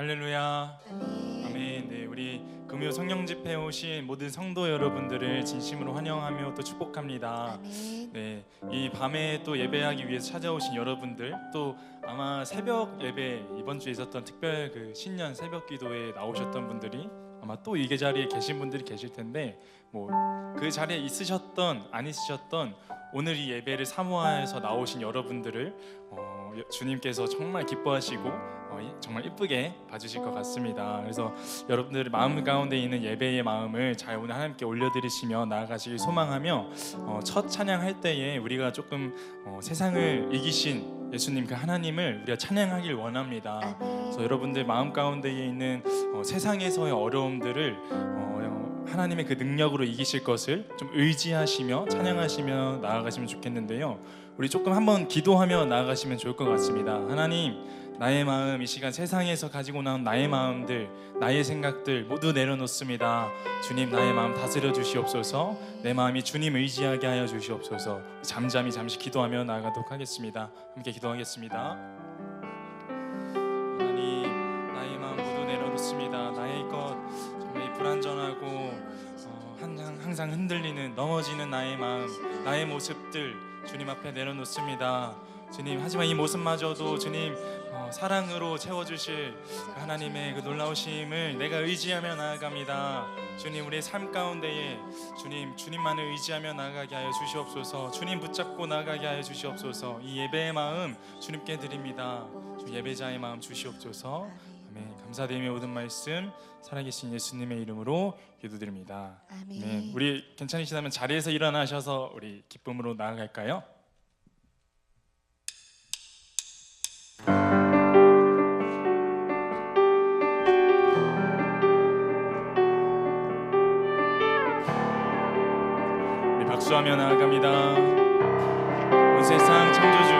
할렐루야. 아멘. 네, 우리 금요 성령 집회에 오신 모든 성도 여러분들을 진심으로 환영하며 또 축복합니다. 네, 이 밤에 또 예배하기 위해서 찾아오신 여러분들, 또 아마 새벽 예배 이번 주에 있었던 특별 그 신년 새벽 기도에 나오셨던 분들이 아마 또 이 자리에 계신 분들이 계실 텐데, 뭐 그 자리에 있으셨던 안 있으셨던 오늘 이 예배를 사모하여서 나오신 여러분들을 주님께서 정말 기뻐하시고 정말 이쁘게 봐주실 것 같습니다. 그래서 여러분들의 마음 가운데 있는 예배의 마음을 잘 오늘 하나님께 올려드리시며 나아가시길 소망하며 첫 찬양할 때에 우리가 조금 세상을 이기신 예수님 그 하나님을 우리가 찬양하길 원합니다. 그래서 여러분들 마음 가운데에 있는 세상에서의 어려움들을 하나님의 그 능력으로 이기실 것을 좀 의지하시며 찬양하시며 나아가시면 좋겠는데요. 우리 조금 한번 기도하며 나아가시면 좋을 것 같습니다. 하나님, 나의 마음, 이 시간 세상에서 가지고 나온 나의 마음들, 나의 생각들 모두 내려놓습니다. 주님, 나의 마음 다스려 주시옵소서. 내 마음이 주님 의지하게 하여 주시옵소서. 잠잠히 잠시 기도하며 나아가도록 하겠습니다. 함께 기도하겠습니다. 하나님, 나의 마음 모두 내려놓습니다. 나의 것 정말 불안전하고 항상 흔들리는 넘어지는 나의 마음, 나의 모습들 주님 앞에 내려놓습니다. 주님, 하지만 이 모습마저도 주님 사랑으로 채워주실 하나님의 그 놀라우심을 내가 의지하며 나아갑니다. 주님, 우리의 삶 가운데에 주님만을 의지하며 나아가게 하여 주시옵소서. 주님 붙잡고 나아가게 하여 주시옵소서. 이 예배의 마음 주님께 드립니다. 주 예배자의 마음 주시옵소서. 아멘. 감사드리며 모든 말씀 살아계신 예수님의 이름으로 기도드립니다. 아멘. 네, 우리 괜찮으시다면 자리에서 일어나셔서 우리 기쁨으로 나아갈까요? 우리 박수하며 나아갑니다. 온 세상 창조주,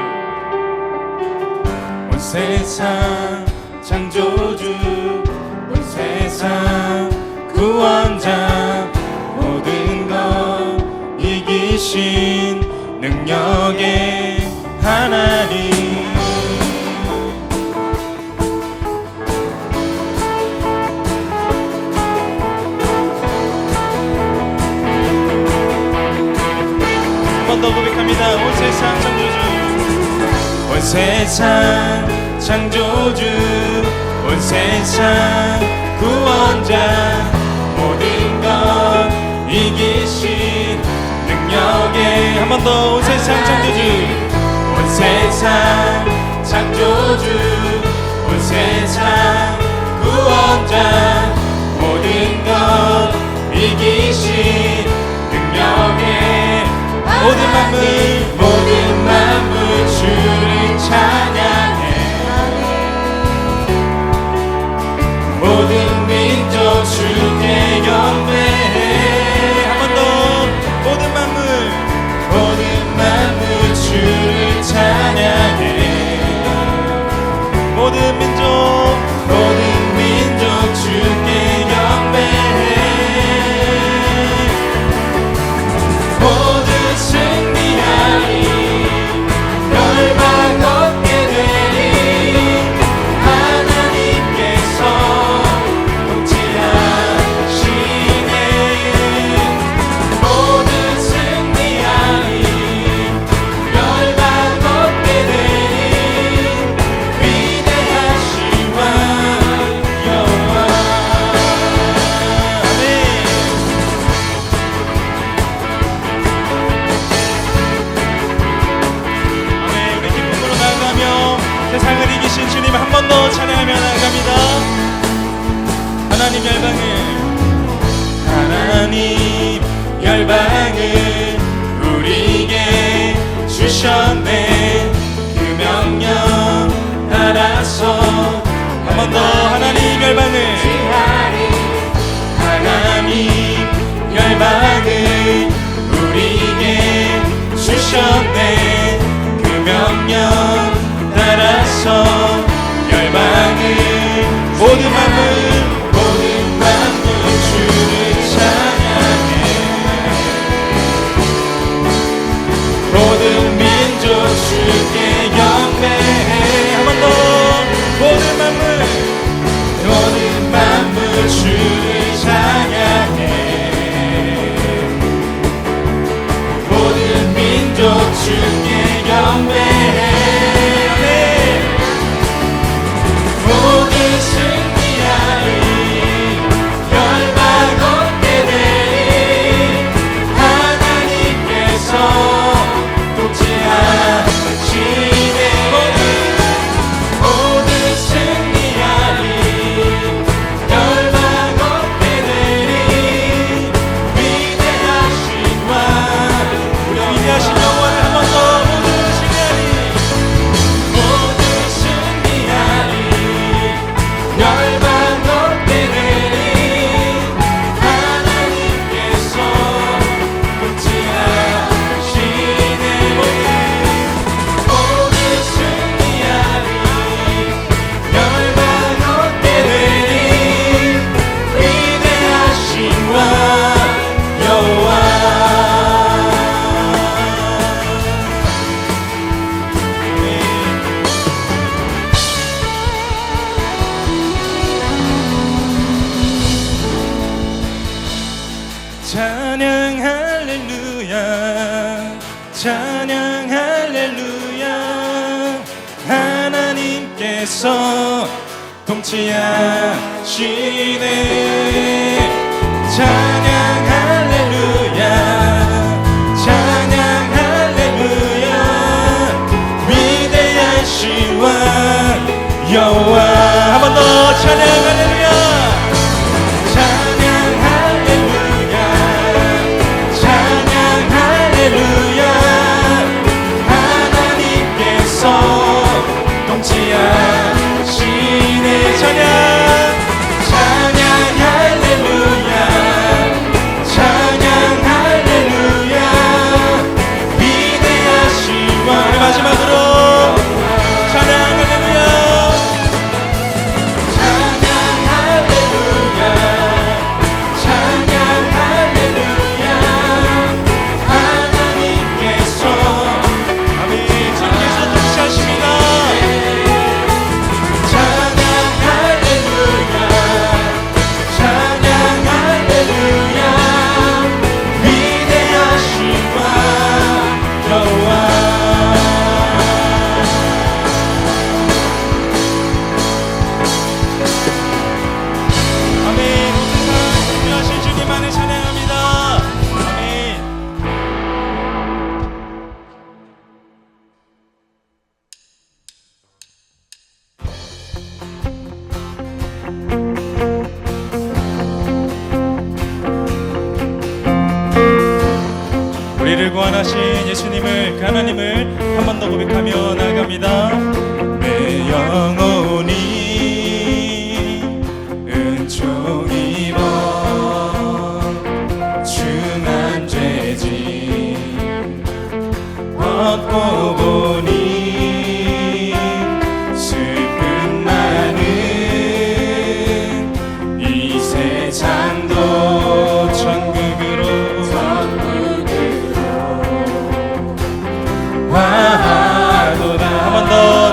온 세상 창조주, 온 세상 구원자, 모든 것 이기신 능력의 하나님, 한 번 더 고백합니다. 온 세상 창조주, 온 세상 창조주, 온 세상 구원자, 모든 것 이기신 능력의, 한 번 더 온 세상 창조주, 온 세상 창조주, 온 세상 구원자, 모든 것 이기신 능력의 모든 만물 주를 찬양해. 모든 민족 주께 경배해. 한 번 더 모든 만물 주를 찬양해. 모든 민족 주께 경배해. 모두 승리하리, 열방 얻게 되리. 하나님께서 모두 승리하리, 열방 얻게 되리. 위대하신 왕 여호와. 아멘. 아멘. 우리 기쁨으로 나아가며 세상을 이기신 주님 한 번 더 찬양하며 나아갑니다. 하나님 열방을 우리에게 주셨네. 그 명령 따라서 한 번 더 하나님 열방을 우리에게 주셨네. 그 명령 따라서 열방을 모든 만물 주를 찬양해. 모든 민족 주께 경배해. 한 번 더 모든 만물 찬양 할렐루야. 하나님께서 통치하시네. 찬양 할렐루야. 찬양 할렐루야. 위대하신 왕 여호와. 한 번 더 찬양 할렐루야. 찬양 할렐루야. 찬양 할렐루야. 하나님께서 통치하시네. 찬양 찬양 할렐루야. 찬양 할렐루야. 위대하신 왕. 마지막으로 찬양 할렐루야. 찬양 할렐루야. 찬양 할렐루야. 하나님께서 아멘. 주님께서 통치하십니다. 찬양 할렐루야. 찬양 할렐루야. 위대하신 왕 여호와. 아멘. 통치하신 주님만을 찬양합니다. 아멘. 우리를 구원하신 예수님을, 그 하나님을 한 번 더 고백하며 나아갑니다. 내 영혼이 은총 입어 중한 죄짐 얻고 보니 슬픔 많은 이 세상도 천국으로 화하도다. 한 번 더.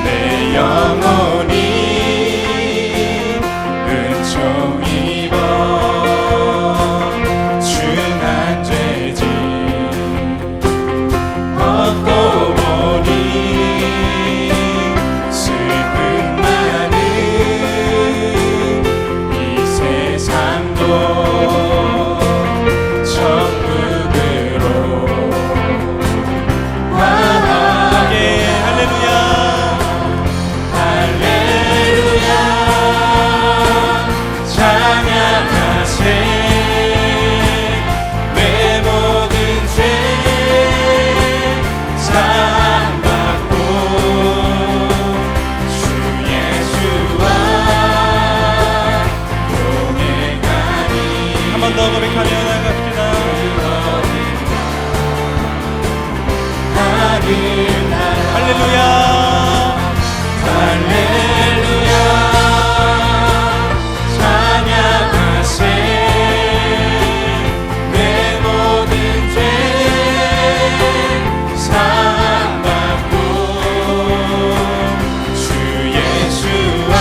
내 영혼이 은총 입어 중한 죄짐 얻고 보니 슬픔 많은 이 세상도 천국으로 화하게. 할렐루야. 할렐루야. 찬양하세. 내 모든 죄 사함받고 주 예수와 동행하니. 한 번 더 고백하며 나갑니다. 할렐루야. 할렐루야. 찬양하세. 내 모든 죄 사함받고 주 예수와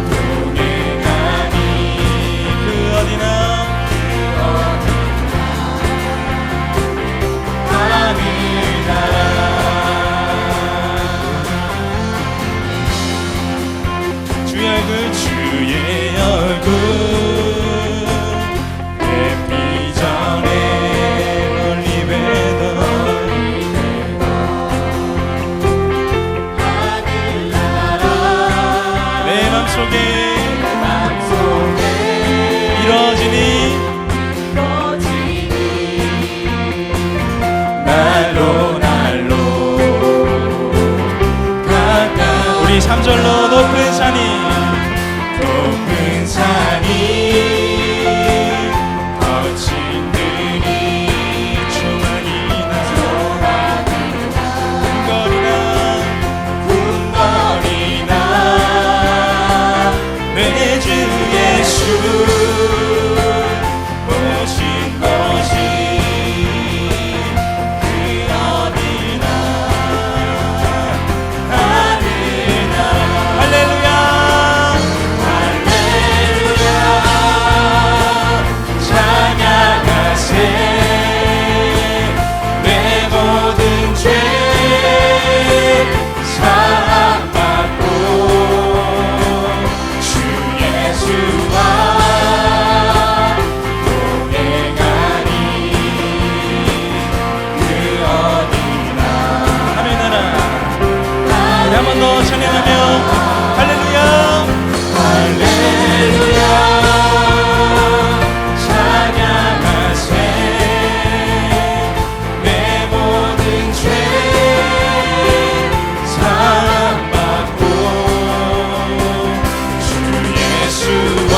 동행하니. 그 어디나 주의 얼굴 햇빛 전에 멀리 뵈던 하늘나라 내 맘속에 이뤄지니 날로 가까운 우리 3절로 높은 산이 거친 들이 조망이나 궁궐이나 내 주 예수 오신 것이 그 어디나 하늘나라. 할렐루야. 할렐루야. 찬양하며 할렐루야 할렐루야 찬양하세 내 모든 죄 사함받고 주 예수와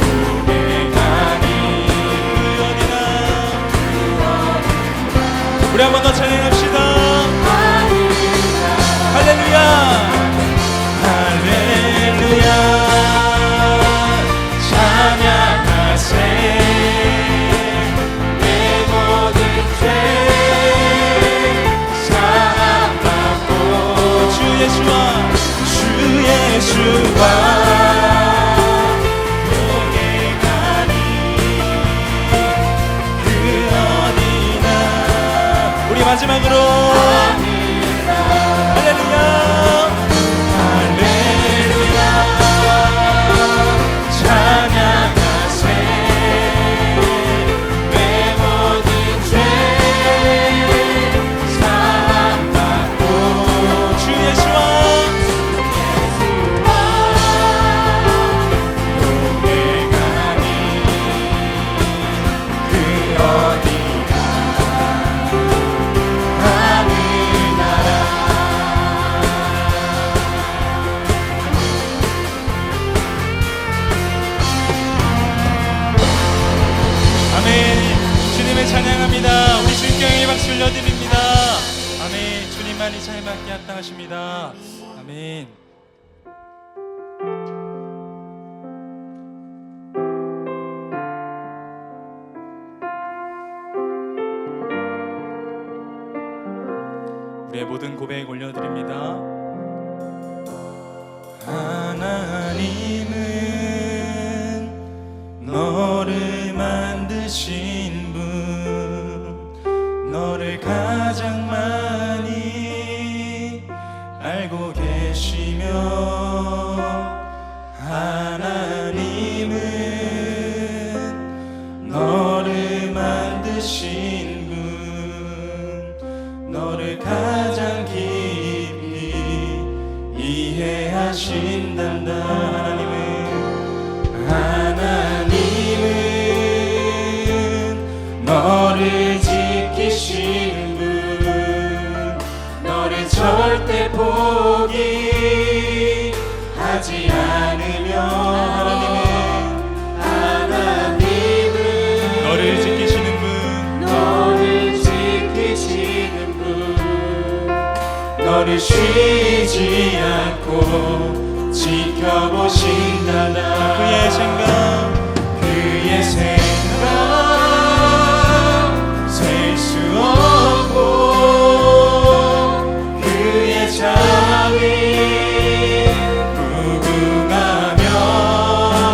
고백하니 그 어디나 우리 한 번 더 찬양합시다. 할렐루야 할렐루야 찬양하세 내 모든 죄 사함받고 주 예수와 고백하니 그 어디나 우리 마지막으로 할렐루야 할렐루야 찬양하세 내 모든 죄 사함받고 주 예수와 고백하니 그 어디나 하늘나라 아멘. 주님을 찬양합니다. 우리 주님께 영광의 박수 올려드립니다. 아멘. 주님만이 찬양받기 합당하십니다. 아멘. 우리의 모든 고백 올려드립니다. 하나님은 너를 만드신 분 너를 가장 많이 알고 계시며 하나님은 너를 만드신 분 너를 가장 깊이 이해하신단다. 하나님은 너를 지키시는 분 너를 절대 포기하지 않으며 하나님은 너를 지키시는 분 너를 쉬지 않고 지켜보신다나. 그의 생각 셀 수 없고 그의 자비 무궁하며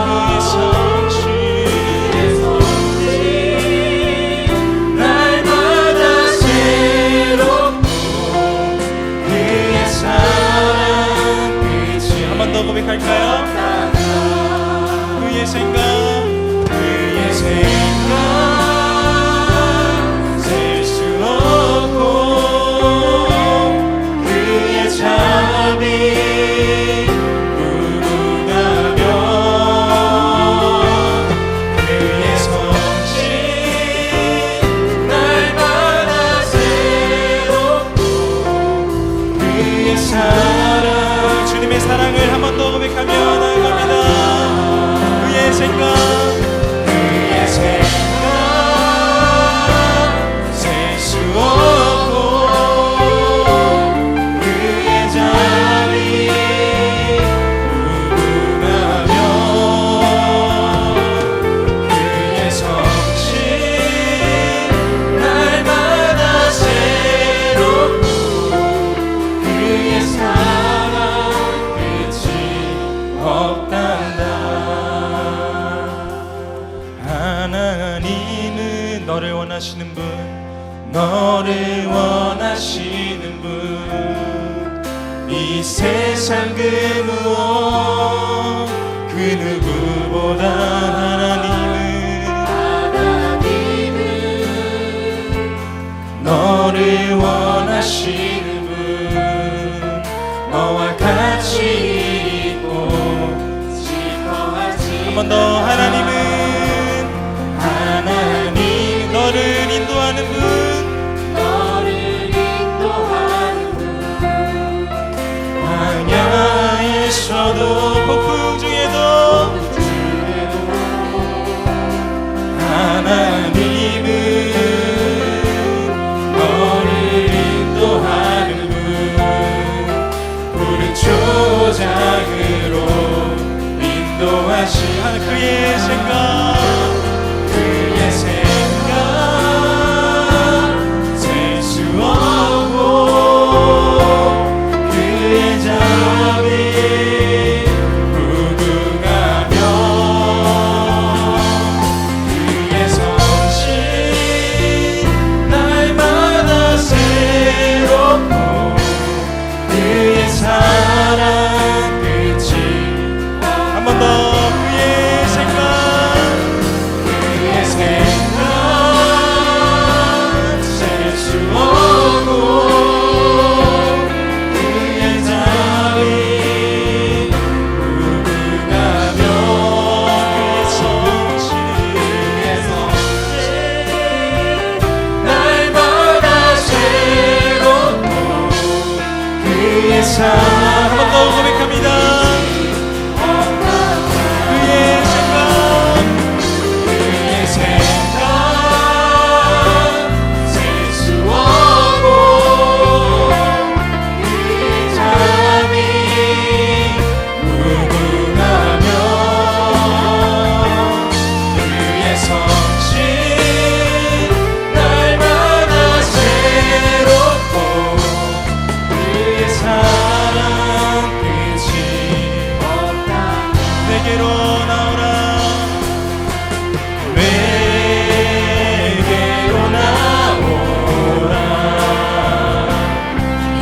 그의 성실 날마다 새롭고 그의 사랑 끝이 한 번 더 고백할까요? 그의 생각 셀 수 없고 그의 자비 무궁하며 그의 성실 날마다 새롭고 그의 사랑 주님의 사랑을 한 번 더 고백하며 나아갑니다. 그의 생각 셀 수 없고 그의 자비 무궁하며 그의 성실 날마다 새롭고 그의 사랑 끝이 없단다. 하나님은 너를 원하시는 분 너를 원하시는 분 이 세상 그 무엇 그 누구보다 하나님은 너를 원하시는 분 그의 사랑 한 번 더 고백합니다. 그의 생각 셀 수 없고 그의 잠이 무궁하며 그의 성실 날마다 새롭고 그의 사랑 끝이 없다. 내게로 나오라 내게로 나오라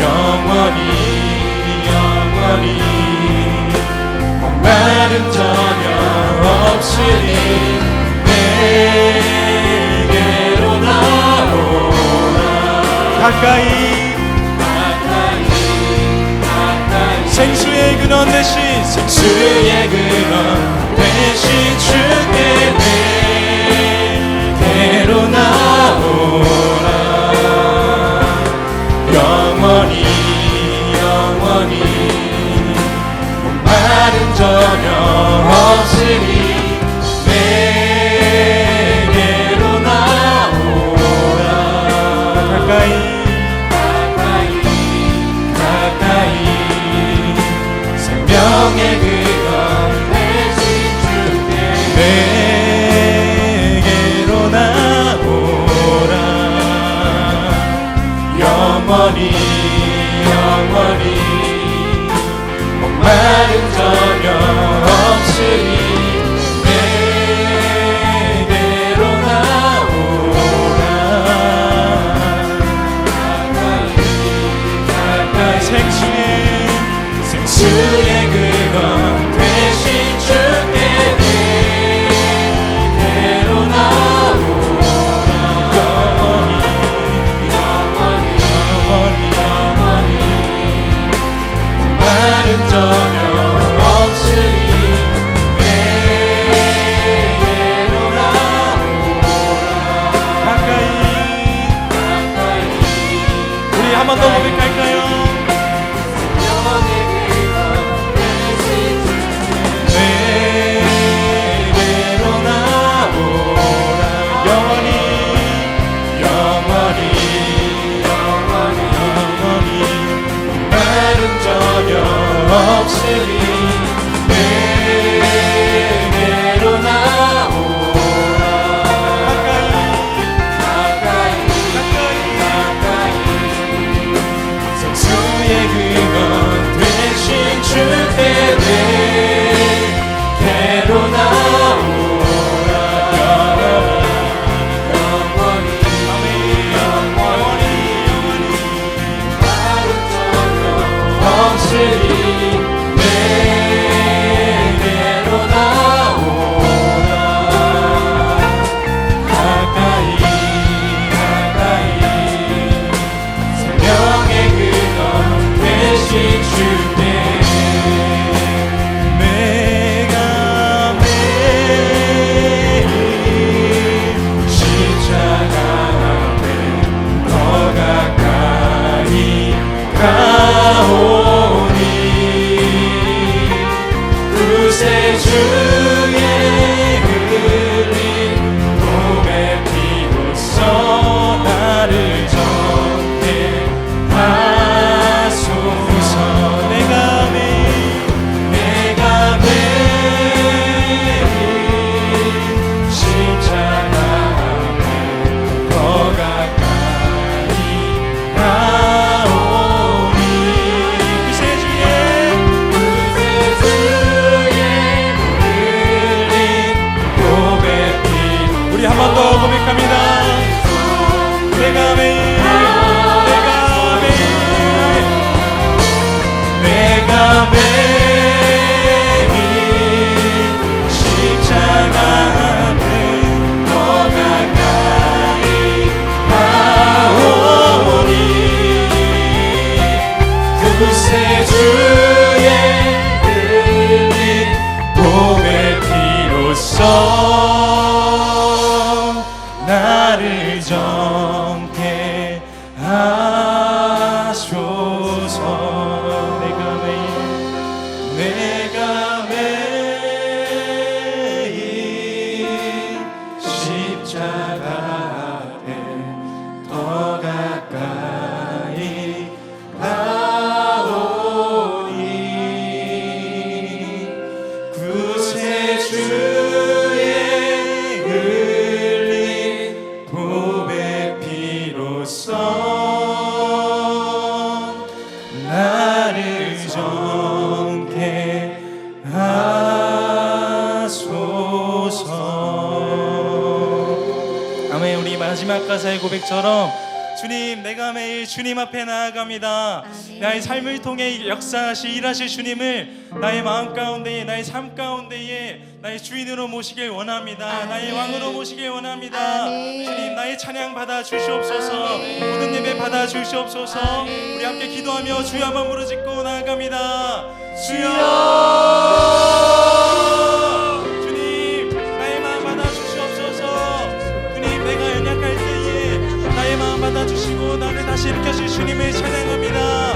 영원히 목마름 전혀 없으니 내게로 나오라 가까이 생수의 근원 대신 생수의 근원 대신 주께 내게로 나오라 영원히 목마름 전혀 없으니 내게로 나오라 가까이 생명의 근원 대신 주께 내게로 나오라 영원히 목마름 전혀 없으니 내게로 나오라 가까이 생수의 근원 대신 주께 내게로 나오라 영원히 목마름 전혀 없으니 내게로 나오라 가까이 우리 한 번 더 고백할까요? 없으니 내게로 나오라 가까이 생수의 근원 대신 주께 내게로 나오라 영원히 마른 전혀 없으니 나를 정케 하소서. 나를 정케 하소서. 아멘. 우리 마지막 가사의 고백처럼 주님, 내가 매일 주님 앞에 나아갑니다. 아멘. 나의 삶을 통해 역사하시 일하실 주님을 나의 마음 가운데에, 나의 삶 가운데에 나의 주인으로 모시길 원합니다. 아멘. 나의 왕으로 모시길 원합니다. 아멘. 주님, 나의 찬양 받아 주시옵소서. 아멘. 모든 예배 받아 주시옵소서. 아멘. 우리 함께 기도하며 주여 한번 부르짖고 나아갑니다. 주여! 주님, 나의 마음 받아 주시옵소서. 주님, 내가 연약할 때에 나의 마음 받아주시고 나를 다시 일으켜주신 주님을 찬양합니다.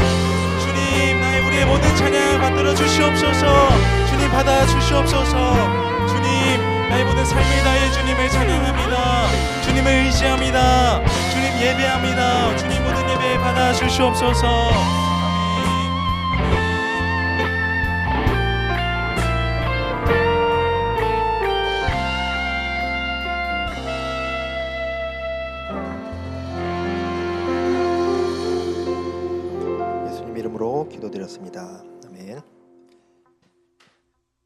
주님, 우리의 모든 찬양 받들어 주시옵소서. 주님, 받아 주시옵소서. 주님, 나의 모든 삶을 다해 주님을 찬양합니다. 주님을 의지합니다. 주님 예배합니다. 주님, 모든 예배 받아 주시옵소서. 이름으로 기도드렸습니다. 아멘.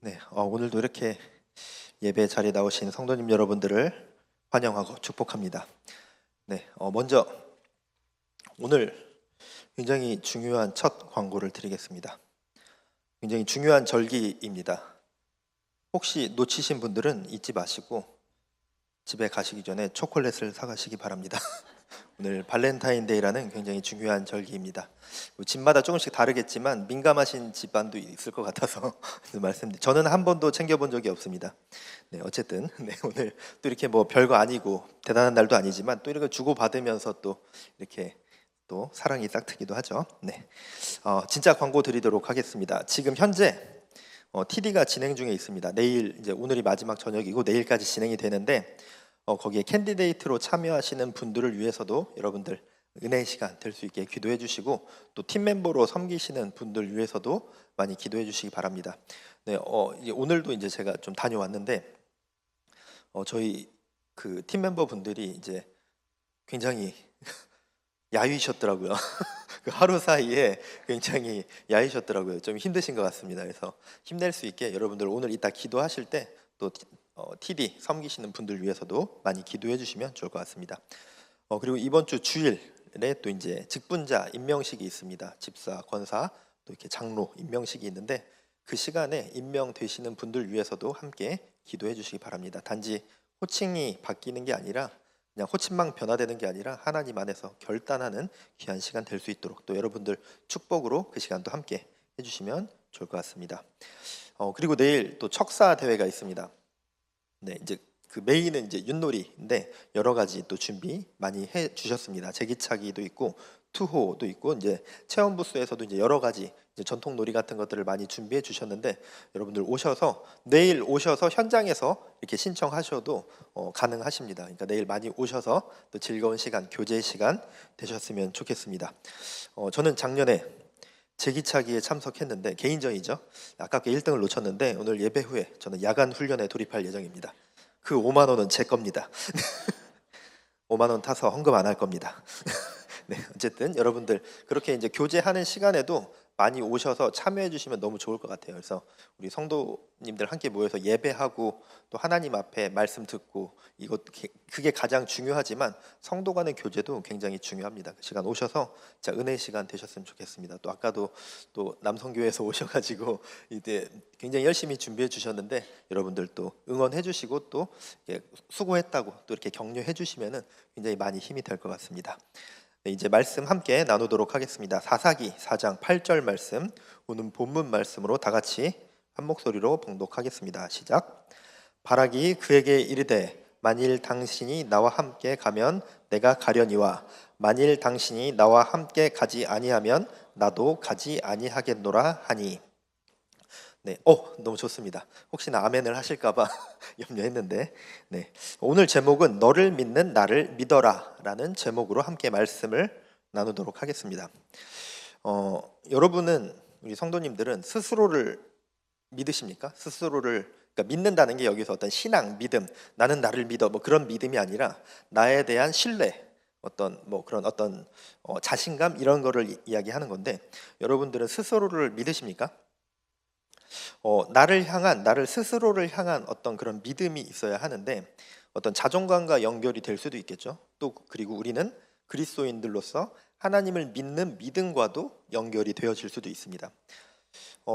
네, 오늘도 이렇게 예배 자리에 나오신 성도님 여러분들을 환영하고 축복합니다. 네, 먼저 오늘 굉장히 중요한 첫 광고를 드리겠습니다. 굉장히 중요한 절기입니다. 혹시 놓치신 분들은 잊지 마시고 집에 가시기 전에 초콜릿을 사가시기 바랍니다. 오늘 발렌타인데이라는 굉장히 중요한 절기입니다. 집마다 조금씩 다르겠지만 민감하신 집안도 있을 것 같아서 말씀드립니다. 저는 한 번도 챙겨본 적이 없습니다. 네, 어쨌든 오늘 또 이렇게 뭐 별거 아니고 대단한 날도 아니지만 또 이렇게 주고 받으면서 또 이렇게 또 사랑이 싹트기도 하죠. 네, 진짜 광고 드리도록 하겠습니다. 지금 현재 TD가 진행 중에 있습니다. 내일 이제 오늘이 마지막 저녁이고 내일까지 진행이 되는데 거기에 캔디데이트로 참여하시는 분들을 위해서도 여러분들 은혜의 시간 될 수 있게 기도해 주시고 또 팀 멤버로 섬기시는 분들 위해서도 많이 기도해 주시기 바랍니다. 네, 이제 오늘도 이제 제가 좀 다녀왔는데 저희 그 팀 멤버 분들이 이제 굉장히 야위셨더라고요. 그 하루 사이에 굉장히 야위셨더라고요. 좀 힘드신 것 같습니다. 그래서 힘낼 수 있게 여러분들 오늘 이따 기도하실 때 또 TD 섬기시는 분들 위해서도 많이 기도해 주시면 좋을 것 같습니다. 그리고 이번 주 주일에 또 이제 직분자 임명식이 있습니다. 집사, 권사, 또 이렇게 장로 임명식이 있는데 그 시간에 임명되시는 분들 위해서도 함께 기도해 주시기 바랍니다. 단지 호칭이 바뀌는 게 아니라 그냥 호칭만 변화되는 게 아니라 하나님 안에서 결단하는 귀한 시간 될 수 있도록 또 여러분들 축복으로 그 시간도 함께 해주시면 좋을 것 같습니다. 그리고 내일 또 척사 대회가 있습니다. 네, 이제 그 메인은 이제 윷놀이인데 여러 가지 또 준비 많이 해 주셨습니다. 제기차기도 있고 투호도 있고 이제 체험 부스에서도 이제 여러 가지 이제 전통 놀이 같은 것들을 많이 준비해 주셨는데 여러분들 오셔서 내일 오셔서 현장에서 이렇게 신청하셔도 가능하십니다. 그러니까 내일 많이 오셔서 또 즐거운 시간, 교제 시간 되셨으면 좋겠습니다. 저는 작년에 제기차기에 참석했는데 개인전이죠. 아깝게 1등을 놓쳤는데 오늘 예배 후에 저는 야간 훈련에 돌입할 예정입니다. 그 5만 원은 제 겁니다. 5만 원 타서 헌금 안 할 겁니다. 네, 어쨌든 여러분들 그렇게 이제 교제하는 시간에도 많이 오셔서 참여해 주시면 너무 좋을 것 같아요. 그래서 우리 성도님들 함께 모여서 예배하고 또 하나님 앞에 말씀 듣고 그게 가장 중요하지만 성도 간의 교제도 굉장히 중요합니다. 그 시간 오셔서 진짜 은혜의 시간 되셨으면 좋겠습니다. 또 아까도 또 남성교회에서 오셔가지고 이제 굉장히 열심히 준비해 주셨는데 여러분들 또 응원해 주시고 또 수고했다고 또 이렇게 격려해 주시면은 굉장히 많이 힘이 될 것 같습니다. 네, 이제 말씀 함께 나누도록 하겠습니다. 사사기 4장 8절 말씀, 오늘 본문 말씀으로 다 같이 한 목소리로 봉독하겠습니다. 시작. 바락이 그에게 이르되 만일 당신이 나와 함께 가면 내가 가려니와 만일 당신이 나와 함께 가지 아니하면 나도 가지 아니하겠노라 하니. 네, 너무 좋습니다. 혹시나 아멘을 하실까봐 염려했는데, 네, 오늘 제목은 너를 믿는 나를 믿어라라는 제목으로 함께 말씀을 나누도록 하겠습니다. 여러분은 우리 성도님들은 스스로를 믿으십니까? 스스로를 그러니까 믿는다는 게 여기서 어떤 신앙, 믿음, 나는 나를 믿어 뭐 그런 믿음이 아니라 나에 대한 신뢰, 어떤 그런 어떤 자신감 이런 거를 이야기하는 건데, 여러분들은 스스로를 믿으십니까? 나를 스스로를 향한 어떤 그런 믿음이 있어야 하는데, 어떤 자존감과 연결이 될 수도 있겠죠. 또 그리고 우리는 그리스도인들로서 하나님을 믿는 믿음과도 연결이 되어질 수도 있습니다.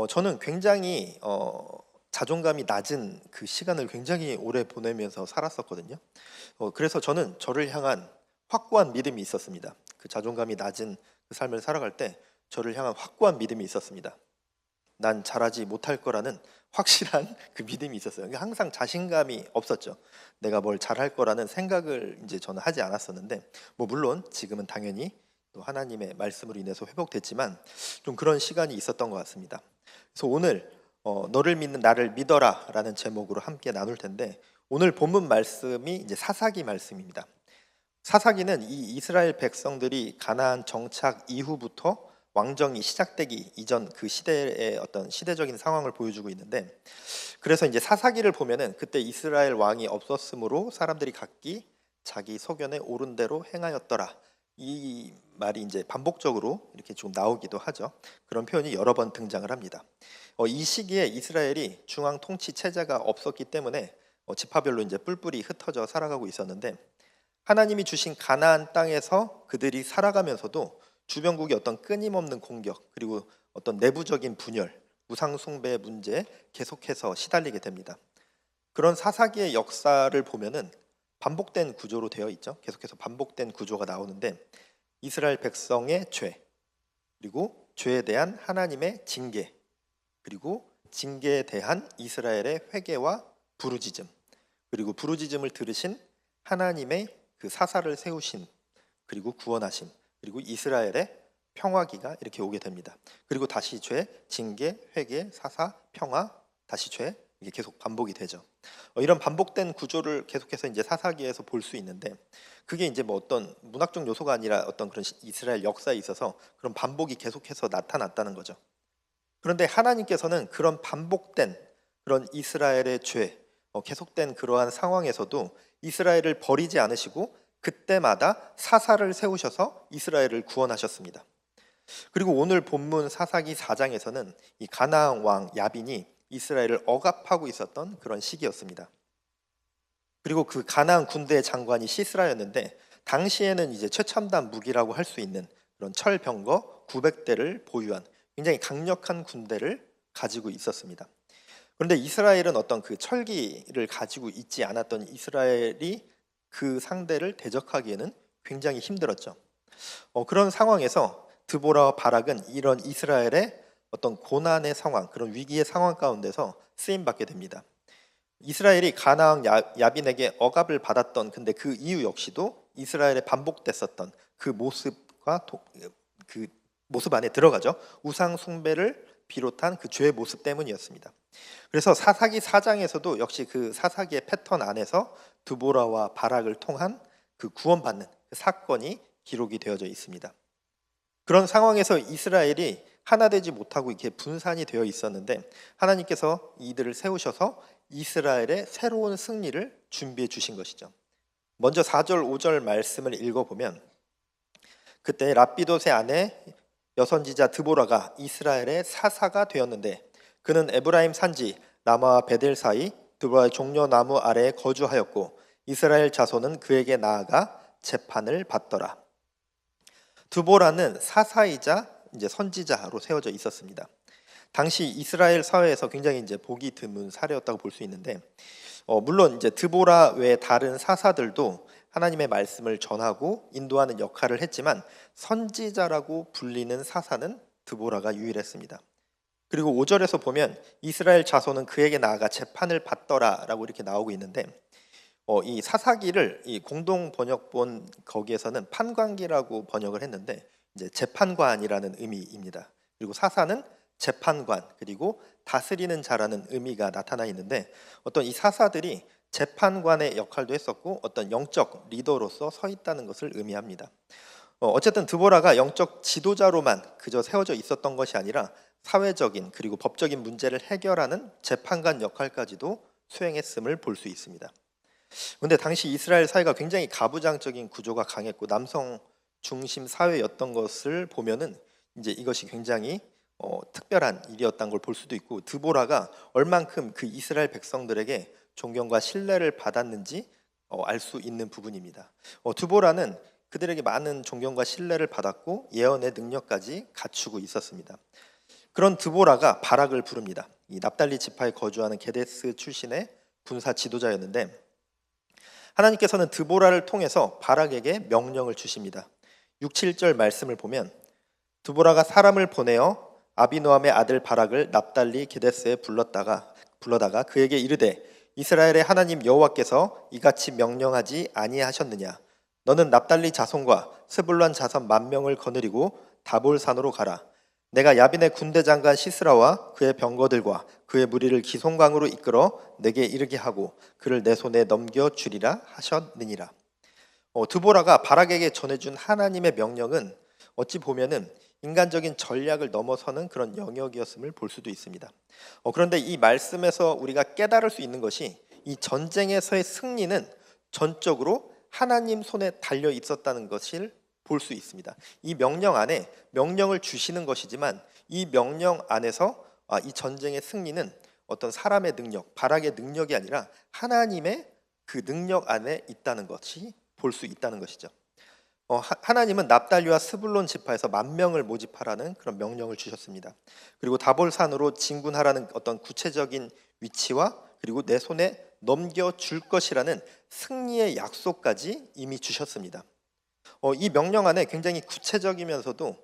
저는 굉장히 자존감이 낮은 그 시간을 굉장히 오래 보내면서 살았었거든요. 그래서 저는 저를 향한 확고한 믿음이 있었습니다. 그 자존감이 낮은 그 삶을 살아갈 때 저를 향한 확고한 믿음이 있었습니다. 난 잘하지 못할 거라는 확실한 그 믿음이 있었어요. 그러니까 항상 자신감이 없었죠. 내가 뭘 잘할 거라는 생각을 이제 저는 하지 않았었는데, 물론 지금은 당연히 또 하나님의 말씀으로 인해서 회복됐지만 좀 그런 시간이 있었던 것 같습니다. 그래서 오늘 너를 믿는 나를 믿어라라는 제목으로 함께 나눌 텐데, 오늘 본문 말씀이 이제 사사기 말씀입니다. 사사기는 이 이스라엘 백성들이 가나안 정착 이후부터 왕정이 시작되기 이전 그 시대의 어떤 시대적인 상황을 보여주고 있는데, 그래서 이제 사사기를 보면은 그때 이스라엘 왕이 없었으므로 사람들이 각기 자기 소견에 옳은 대로 행하였더라, 이 말이 이제 반복적으로 이렇게 좀 나오기도 하죠. 그런 표현이 여러 번 등장을 합니다. 이 시기에 이스라엘이 중앙 통치 체제가 없었기 때문에 지파별로 이제 뿔뿔이 흩어져 살아가고 있었는데, 하나님이 주신 가나안 땅에서 그들이 살아가면서도 주변국의 어떤 끊임없는 공격, 그리고 어떤 내부적인 분열, 우상 숭배의 문제에 계속해서 시달리게 됩니다. 그런 사사기의 역사를 보면은 반복된 구조로 되어 있죠. 계속해서 반복된 구조가 나오는데, 이스라엘 백성의 죄, 그리고 죄에 대한 하나님의 징계, 그리고 징계에 대한 이스라엘의 회개와 부르짖음, 그리고 부르짖음을 들으신 하나님의 그 사사를 세우신, 그리고 구원하심, 그리고 이스라엘의 평화기가 이렇게 오게 됩니다. 그리고 다시 죄, 징계, 회개, 사사, 평화, 다시 죄, 이게 계속 반복이 되죠. 이런 반복된 구조를 계속해서 이제 사사기에서 볼 수 있는데, 그게 이제 어떤 문학적 요소가 아니라 어떤 그런 이스라엘 역사에 있어서 그런 반복이 계속해서 나타났다는 거죠. 그런데 하나님께서는 그런 반복된 그런 이스라엘의 죄, 계속된 그러한 상황에서도 이스라엘을 버리지 않으시고 그때마다 사사를 세우셔서 이스라엘을 구원하셨습니다. 그리고 오늘 본문 사사기 4장에서는 이 가나안 왕 야빈이 이스라엘을 억압하고 있었던 그런 시기였습니다. 그리고 그 가나안 군대의 장관이 시스라였는데, 당시에는 이제 최첨단 무기라고 할 수 있는 그런 철병거 900대를 보유한 굉장히 강력한 군대를 가지고 있었습니다. 그런데 이스라엘은 어떤 그 철기를 가지고 있지 않았던 이스라엘이 그 상대를 대적하기에는 굉장히 힘들었죠. 그런 상황에서 드보라와 바락은 이런 이스라엘의 어떤 고난의 상황, 그런 위기의 상황 가운데서 쓰임 받게 됩니다. 이스라엘이 가나안 야빈에게 억압을 받았던, 근데 그 이유 역시도 이스라엘에 반복됐었던 그 모습과 그 모습 안에 들어가죠. 우상 숭배를 비롯한 그 죄의 모습 때문이었습니다. 그래서 사사기 4장에서도 역시 그 사사기의 패턴 안에서 드보라와 바락을 통한 그 구원받는 그 사건이 기록이 되어져 있습니다. 그런 상황에서 이스라엘이 하나 되지 못하고 이렇게 분산이 되어 있었는데, 하나님께서 이들을 세우셔서 이스라엘의 새로운 승리를 준비해 주신 것이죠. 먼저 4절 5절 말씀을 읽어보면, 그때 랍비돗의 아내 여선지자 드보라가 이스라엘의 사사가 되었는데, 그는 에브라임 산지 라마와 베델 사이 드보라의 종려나무 아래에 거주하였고, 이스라엘 자손은 그에게 나아가 재판을 받더라. 드보라는 사사이자 이제 선지자로 세워져 있었습니다. 당시 이스라엘 사회에서 굉장히 이제 보기 드문 사례였다고 볼 수 있는데, 물론 이제 드보라 외 다른 사사들도 하나님의 말씀을 전하고 인도하는 역할을 했지만, 선지자라고 불리는 사사는 드보라가 유일했습니다. 그리고 5절에서 보면 이스라엘 자손은 그에게 나아가 재판을 받더라라고 이렇게 나오고 있는데, 이 사사기를 이 공동 번역본 거기에서는 판관기라고 번역을 했는데, 이제 재판관이라는 의미입니다. 그리고 사사는 재판관, 그리고 다스리는 자라는 의미가 나타나 있는데, 어떤 이 사사들이 재판관의 역할도 했었고 어떤 영적 리더로서 서 있다는 것을 의미합니다. 어쨌든 드보라가 영적 지도자로만 그저 세워져 있었던 것이 아니라 사회적인 그리고 법적인 문제를 해결하는 재판관 역할까지도 수행했음을 볼 수 있습니다. 근데 당시 이스라엘 사회가 굉장히 가부장적인 구조가 강했고 남성 중심 사회였던 것을 보면은 이제 이것이 굉장히 특별한 일이었던 걸 볼 수도 있고, 드보라가 얼만큼 그 이스라엘 백성들에게 존경과 신뢰를 받았는지 알 수 있는 부분입니다. 드보라는 그들에게 많은 존경과 신뢰를 받았고 예언의 능력까지 갖추고 있었습니다. 그런 드보라가 바락을 부릅니다. 이 납달리 지파에 거주하는 게데스 출신의 군사 지도자였는데, 하나님께서는 드보라를 통해서 바락에게 명령을 주십니다. 6, 7절 말씀을 보면 드보라가 사람을 보내어 아비노함의 아들 바락을 납달리 게데스에 불러다가 그에게 이르되 이스라엘의 하나님 여호와께서 이같이 명령하지 아니하셨느냐? 너는 납달리 자손과 스불론 자손 10,000명을 거느리고 다볼산으로 가라. 내가 야빈의 군대 장관 시스라와 그의 병거들과 그의 무리를 기송강으로 이끌어 내게 이르게 하고 그를 내 손에 넘겨주리라 하셨느니라. 드보라가 바락에게 전해준 하나님의 명령은 어찌 보면은 인간적인 전략을 넘어서는 그런 영역이었음을 볼 수도 있습니다. 그런데 이 말씀에서 우리가 깨달을 수 있는 것이 이 전쟁에서의 승리는 전적으로 하나님 손에 달려 있었다는 것을 볼 수 있습니다. 이 명령 안에 명령을 주시는 것이지만 이 명령 안에서 이 전쟁의 승리는 어떤 사람의 능력, 바락의 능력이 아니라 하나님의 그 능력 안에 있다는 것이 볼 수 있다는 것이죠. 하나님은 납달리와 스불론 지파에서 10,000명을 모집하라는 그런 명령을 주셨습니다. 그리고 다볼산으로 진군하라는 어떤 구체적인 위치와 그리고 내 손에 넘겨줄 것이라는 승리의 약속까지 이미 주셨습니다. 이 명령 안에 굉장히 구체적이면서도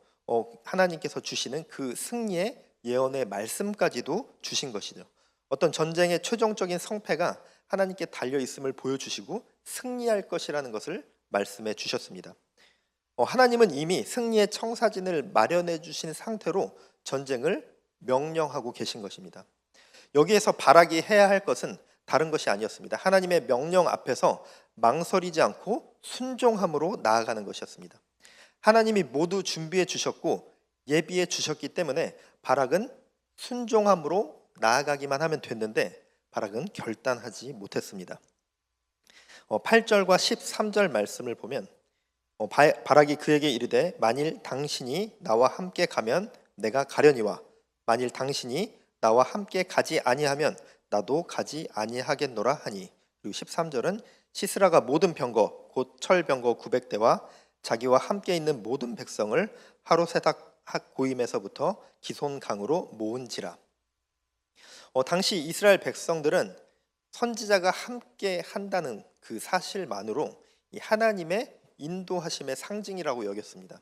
하나님께서 주시는 그 승리의 예언의 말씀까지도 주신 것이죠. 어떤 전쟁의 최종적인 성패가 하나님께 달려 있음을 보여주시고 승리할 것이라는 것을 말씀해 주셨습니다. 하나님은 이미 승리의 청사진을 마련해 주신 상태로 전쟁을 명령하고 계신 것입니다. 여기에서 바락이 해야 할 것은 다른 것이 아니었습니다. 하나님의 명령 앞에서 망설이지 않고 순종함으로 나아가는 것이었습니다. 하나님이 모두 준비해 주셨고 예비해 주셨기 때문에 바락은 순종함으로 나아가기만 하면 됐는데 바락은 결단하지 못했습니다. 8절과 13절 말씀을 보면 바락이 그에게 이르되 만일 당신이 나와 함께 가면 내가 가려니와 만일 당신이 나와 함께 가지 아니하면 나도 가지 아니하겠노라 하니. 그리고 13절은 시스라가 모든 병거 곧 철병거 900대와 자기와 함께 있는 모든 백성을 하로세닥 고임에서부터 기손강으로 모은지라. 당시 이스라엘 백성들은 선지자가 함께 한다는 그 사실만으로 이 하나님의 인도하심의 상징이라고 여겼습니다.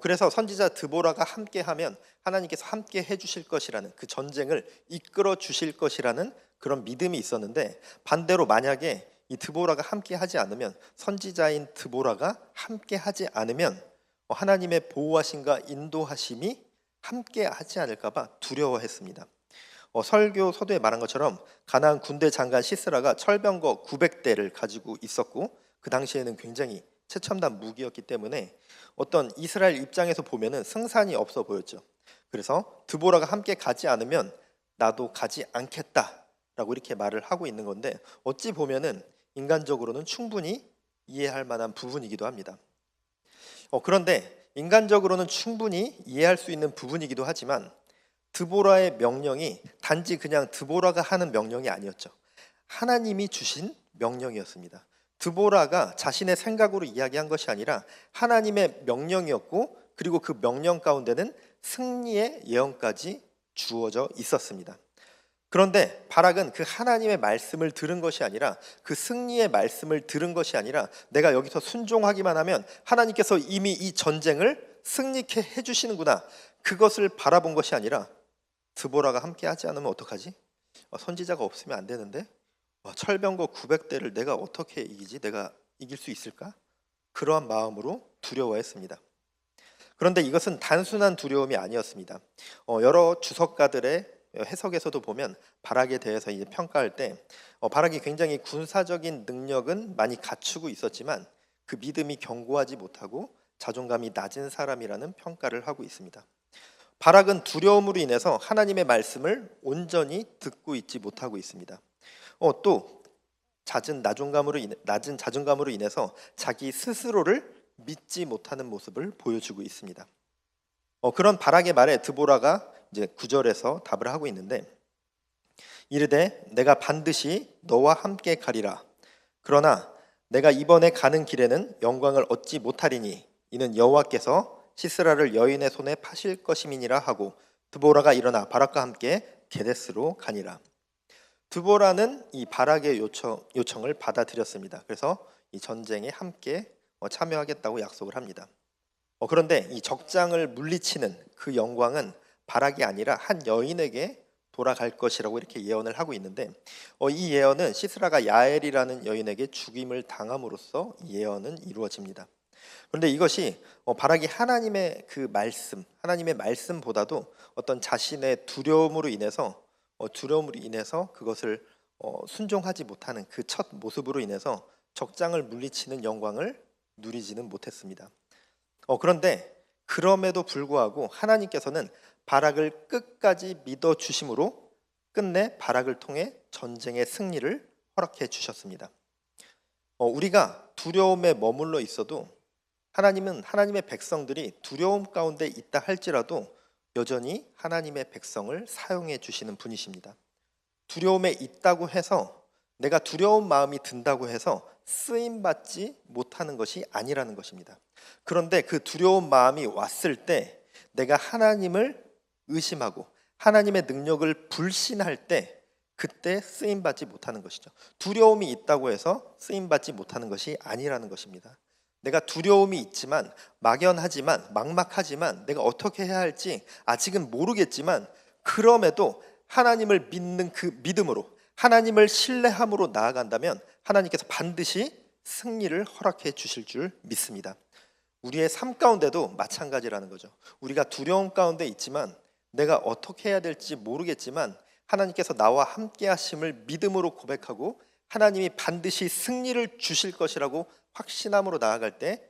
그래서 선지자 드보라가 함께하면 하나님께서 함께 해주실 것이라는 그 전쟁을 이끌어 주실 것이라는 그런 믿음이 있었는데, 반대로 만약에 이 드보라가 함께하지 않으면, 선지자인 드보라가 함께하지 않으면 하나님의 보호하심과 인도하심이 함께하지 않을까봐 두려워했습니다. 설교 서두에 말한 것처럼 가나안 군대 장관 시스라가 철병거 900대를 가지고 있었고 그 당시에는 굉장히 최첨단 무기였기 때문에 어떤 이스라엘 입장에서 보면은 승산이 없어 보였죠. 그래서 드보라가 함께 가지 않으면 나도 가지 않겠다라고 이렇게 말을 하고 있는 건데, 어찌 보면은 인간적으로는 충분히 이해할 만한 부분이기도 합니다. 그런데 인간적으로는 충분히 이해할 수 있는 부분이기도 하지만 드보라의 명령이 단지 그냥 드보라가 하는 명령이 아니었죠. 하나님이 주신 명령이었습니다. 드보라가 자신의 생각으로 이야기한 것이 아니라 하나님의 명령이었고, 그리고 그 명령 가운데는 승리의 예언까지 주어져 있었습니다. 그런데 바락은 그 하나님의 말씀을 들은 것이 아니라, 그 승리의 말씀을 들은 것이 아니라 내가 여기서 순종하기만 하면 하나님께서 이미 이 전쟁을 승리케 해주시는구나, 그것을 바라본 것이 아니라 드보라가 함께 하지 않으면 어떡하지? 선지자가 없으면 안 되는데 철병거 900대를 내가 어떻게 이기지? 내가 이길 수 있을까? 그러한 마음으로 두려워했습니다. 그런데 이것은 단순한 두려움이 아니었습니다. 여러 주석가들의 해석에서도 보면 바락에 대해서 이제 평가할 때 바락이 굉장히 군사적인 능력은 많이 갖추고 있었지만 그 믿음이 견고하지 못하고 자존감이 낮은 사람이라는 평가를 하고 있습니다. 바락은 두려움으로 인해서 하나님의 말씀을 온전히 듣고 있지 못하고 있습니다. 또 낮은 자존감으로 인해서 자기 스스로를 믿지 못하는 모습을 보여주고 있습니다. 그런 바락의 말에 드보라가 이제 9절에서 답을 하고 있는데, 이르되 내가 반드시 너와 함께 가리라. 그러나 내가 이번에 가는 길에는 영광을 얻지 못하리니 이는 여호와께서 시스라를 여인의 손에 파실 것임이니라 하고, 드보라가 일어나 바락과 함께 게데스로 가니라. 드보라는 이 바락의 요청을 받아들였습니다. 그래서 이 전쟁에 함께 참여하겠다고 약속을 합니다. 그런데 이 적장을 물리치는 그 영광은 바락이 아니라 한 여인에게 돌아갈 것이라고 이렇게 예언을 하고 있는데, 이 예언은 시스라가 야엘이라는 여인에게 죽임을 당함으로써 이 예언은 이루어집니다. 그런데 이것이 바락이 하나님의 그 말씀, 하나님의 말씀보다도 어떤 자신의 두려움으로 인해서 그것을 순종하지 못하는 그 첫 모습으로 인해서 적장을 물리치는 영광을 누리지는 못했습니다. 그런데 그럼에도 불구하고 하나님께서는 바락을 끝까지 믿어 주심으로 끝내 바락을 통해 전쟁의 승리를 허락해 주셨습니다. 우리가 두려움에 머물러 있어도 하나님의 백성들이 두려움 가운데 있다 할지라도 여전히 하나님의 백성을 사용해 주시는 분이십니다. 두려움에 있다고 해서, 내가 두려운 마음이 든다고 해서 쓰임 받지 못하는 것이 아니라는 것입니다. 그런데 그 두려운 마음이 왔을 때 내가 하나님을 의심하고 하나님의 능력을 불신할 때 그때 쓰임 받지 못하는 것이죠. 두려움이 있다고 해서 쓰임 받지 못하는 것이 아니라는 것입니다. 내가 두려움이 있지만, 막연하지만, 막막하지만, 내가 어떻게 해야 할지 아직은 모르겠지만, 그럼에도 하나님을 믿는 그 믿음으로, 하나님을 신뢰함으로 나아간다면 하나님께서 반드시 승리를 허락해 주실 줄 믿습니다. 우리의 삶 가운데도 마찬가지라는 거죠. 우리가 두려움 가운데 있지만, 내가 어떻게 해야 될지 모르겠지만 하나님께서 나와 함께 하심을 믿음으로 고백하고 하나님이 반드시 승리를 주실 것이라고 확신함으로 나아갈 때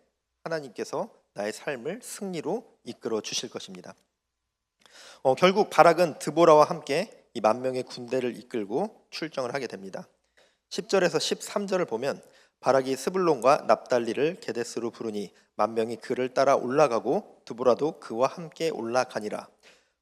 하나님께서 나의 삶을 승리로 이끌어 주실 것입니다. 결국 바락은 드보라와 함께 이 10,000명의 군대를 이끌고 출정을 하게 됩니다. 10절에서 13절을 보면, 바락이 스불론과 납달리를 게데스로 부르니 10,000명이 그를 따라 올라가고 드보라도 그와 함께 올라가니라.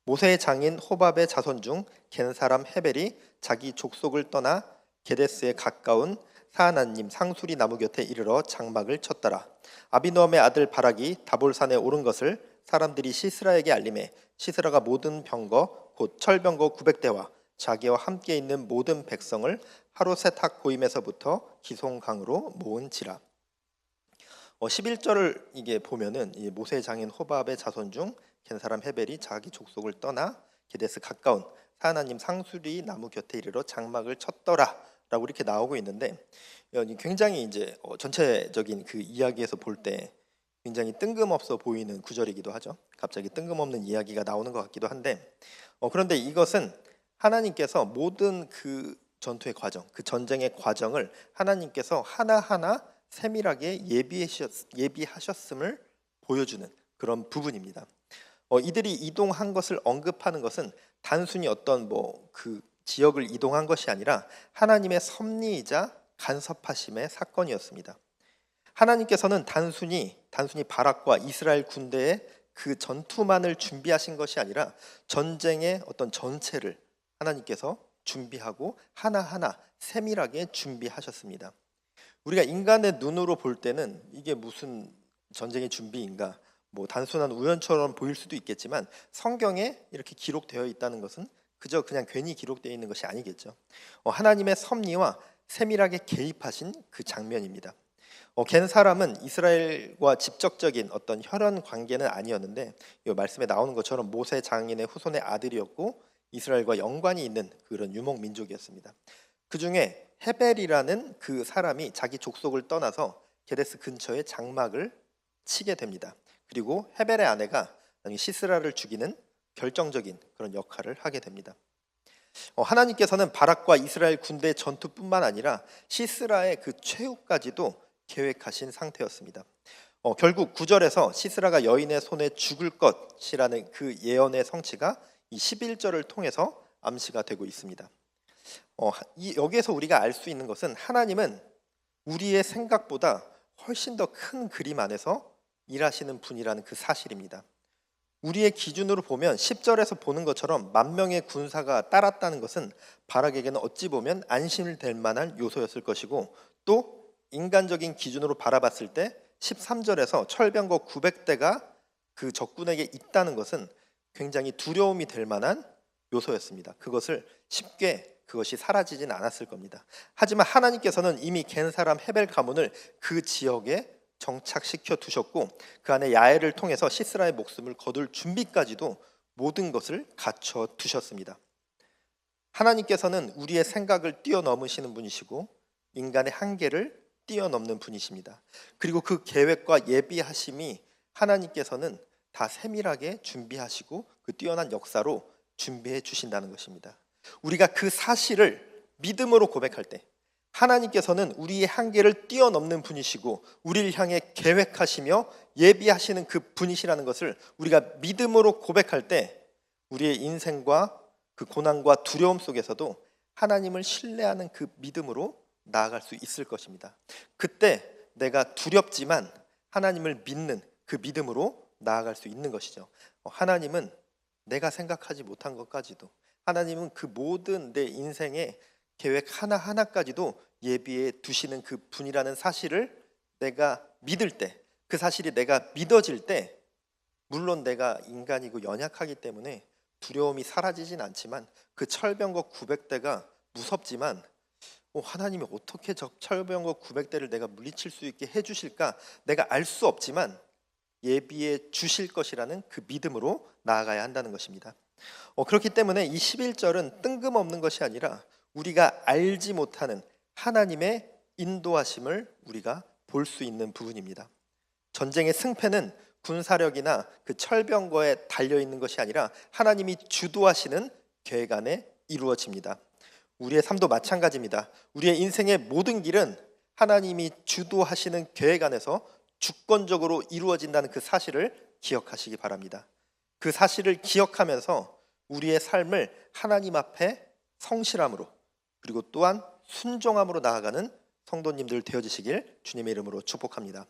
모세의 장인 호밥의 자손 중 겐 사람 헤벨이 자기 족속을 떠나 게데스에 가까운 사하나님 상수리 나무 곁에 이르러 장막을 쳤더라. 아비노함의 아들 바락이 다볼산에 오른 것을 사람들이 시스라에게 알림해 시스라가 모든 병거 곧 철병거 900대와 자기와 함께 있는 모든 백성을 하로셋학 고임에서부터 기송강으로 모은지라. 11절을 이게 보면은 이 모세 장인 호밥의 자손 중 겐 사람 헤벨이 자기 족속을 떠나 게데스 가까운 사하나님 상수리 나무 곁에 이르러 장막을 쳤더라라고 이렇게 나오고 있는데, 굉장히 이제 전체적인 그 이야기에서 볼 때 굉장히 뜬금없어 보이는 구절이기도 하죠. 갑자기 뜬금없는 이야기가 나오는 것 같기도 한데, 그런데 이것은 하나님께서 모든 그 전투의 과정, 그 전쟁의 과정을 하나님께서 하나하나 세밀하게 예비하셨음을 보여주는 그런 부분입니다. 이들이 이동한 것을 언급하는 것은 단순히 어떤 그 지역을 이동한 것이 아니라 하나님의 섭리이자 간섭하심의 사건이었습니다. 하나님께서는 단순히 바락과 이스라엘 군대의 그 전투만을 준비하신 것이 아니라 전쟁의 어떤 전체를 하나님께서 준비하고 하나하나 세밀하게 준비하셨습니다. 우리가 인간의 눈으로 볼 때는 이게 무슨 전쟁의 준비인가, 단순한 우연처럼 보일 수도 있겠지만 성경에 이렇게 기록되어 있다는 것은 그저 그냥 괜히 기록되어 있는 것이 아니겠죠. 하나님의 섭리와 세밀하게 개입하신 그 장면입니다. 겐 사람은 이스라엘과 직접적인 어떤 혈연 관계는 아니었는데, 이 말씀에 나오는 것처럼 모세 장인의 후손의 아들이었고 이스라엘과 연관이 있는 그런 유목 민족이었습니다. 그 중에 헤벨이라는 그 사람이 자기 족속을 떠나서 게데스 근처에 장막을 치게 됩니다. 그리고 헤벨의 아내가 시스라를 죽이는 결정적인 그런 역할을 하게 됩니다. 하나님께서는 바락과 이스라엘 군대의 전투뿐만 아니라 시스라의 그 최후까지도 계획하신 상태였습니다. 결국 9절에서 시스라가 여인의 손에 죽을 것이라는 그 예언의 성취가 이 11절을 통해서 암시가 되고 있습니다. 여기에서 우리가 알 수 있는 것은 하나님은 우리의 생각보다 훨씬 더 큰 그림 안에서 일하시는 분이라는 그 사실입니다. 우리의 기준으로 보면 10절에서 보는 것처럼 10,000명의 군사가 따랐다는 것은 바락에게는 어찌 보면 안심될 만한 요소였을 것이고, 또 인간적인 기준으로 바라봤을 때 13절에서 철병거 900대가 그 적군에게 있다는 것은 굉장히 두려움이 될 만한 요소였습니다. 그것이 사라지진 않았을 겁니다. 하지만 하나님께서는 이미 겐 사람 헤벨 가문을 그 지역에 정착시켜 두셨고, 그 안에 야엘을 통해서 시스라의 목숨을 거둘 준비까지도 모든 것을 갖춰 두셨습니다. 하나님께서는 우리의 생각을 뛰어넘으시는 분이시고 인간의 한계를 뛰어넘는 분이십니다. 그리고 그 계획과 예비하심이 하나님께서는 다 세밀하게 준비하시고 그 뛰어난 역사로 준비해 주신다는 것입니다. 우리가 그 사실을 믿음으로 고백할 때 하나님께서는 우리의 한계를 뛰어넘는 분이시고 우리를 향해 계획하시며 예비하시는 그 분이시라는 것을 우리가 믿음으로 고백할 때 우리의 인생과 그 고난과 두려움 속에서도 하나님을 신뢰하는 그 믿음으로 나아갈 수 있을 것입니다. 그때 내가 두렵지만 하나님을 믿는 그 믿음으로 나아갈 수 있는 것이죠. 하나님은 내가 생각하지 못한 것까지도, 하나님은 그 모든 내 인생의 계획 하나하나까지도 예비해 두시는 그 분이라는 사실을 내가 믿을 때, 그 사실이 내가 믿어질 때, 물론 내가 인간이고 연약하기 때문에 두려움이 사라지진 않지만 그 철병거 900대가 무섭지만 하나님이 어떻게 저 철병거 900대를 내가 물리칠 수 있게 해주실까 내가 알 수 없지만 예비해 주실 것이라는 그 믿음으로 나아가야 한다는 것입니다. 그렇기 때문에 이 11절은 뜬금없는 것이 아니라 우리가 알지 못하는 하나님의 인도하심을 우리가 볼 수 있는 부분입니다. 전쟁의 승패는 군사력이나 그 철병거에 달려있는 것이 아니라 하나님이 주도하시는 계획 안에 이루어집니다. 우리의 삶도 마찬가지입니다. 우리의 인생의 모든 길은 하나님이 주도하시는 계획 안에서 주권적으로 이루어진다는 그 사실을 기억하시기 바랍니다. 그 사실을 기억하면서 우리의 삶을 하나님 앞에 성실함으로 그리고 또한 순종함으로 나아가는 성도님들 되어주시길 주님의 이름으로 축복합니다.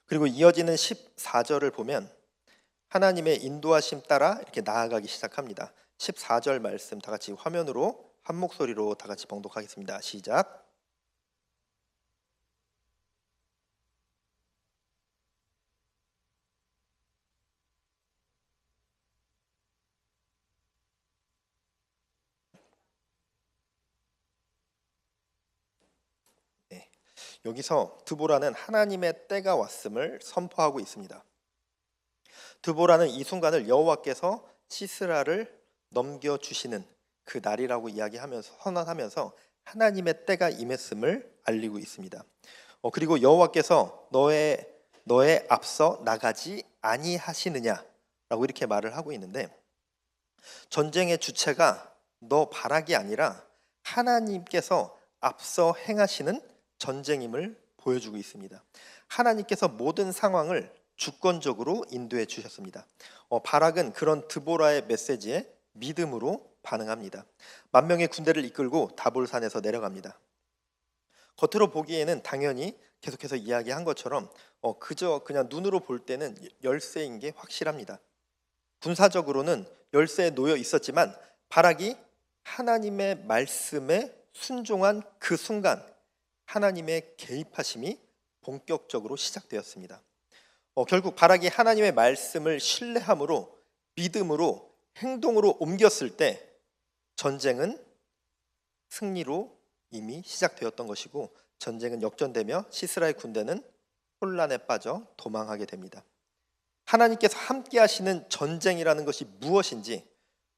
그리고 이어지는 14절을 보면 하나님의 인도하심 따라 이렇게 나아가기 시작합니다. 14절 말씀 다 같이 화면으로 한 목소리로 다 같이 봉독하겠습니다. 시작. 여기서 드보라는 하나님의 때가 왔음을 선포하고 있습니다. 드보라는 이 순간을 여호와께서 시스라를 넘겨주시는 그 날이라고 이야기하면서 선언하면서 하나님의 때가 임했음을 알리고 있습니다. 그리고 여호와께서 너의 앞서 나가지 아니하시느냐라고 이렇게 말을 하고 있는데, 전쟁의 주체가 너 바락이 아니라 하나님께서 앞서 행하시는 전쟁임을 보여주고 있습니다. 하나님께서 모든 상황을 주권적으로 인도해 주셨습니다. 바락은 그런 드보라의 메시지에 믿음으로 반응합니다. 10,000명의 군대를 이끌고 다볼산에서 내려갑니다. 겉으로 보기에는 당연히 계속해서 이야기한 것처럼 그저 그냥 눈으로 볼 때는 열세인 게 확실합니다. 군사적으로는 열세에 놓여 있었지만 바락이 하나님의 말씀에 순종한 그 순간 하나님의 개입하심이 본격적으로 시작되었습니다. 결국 바락이 하나님의 말씀을 신뢰함으로 믿음으로 행동으로 옮겼을 때 전쟁은 승리로 이미 시작되었던 것이고 전쟁은 역전되며 시스라의 군대는 혼란에 빠져 도망하게 됩니다. 하나님께서 함께 하시는 전쟁이라는 것이 무엇인지,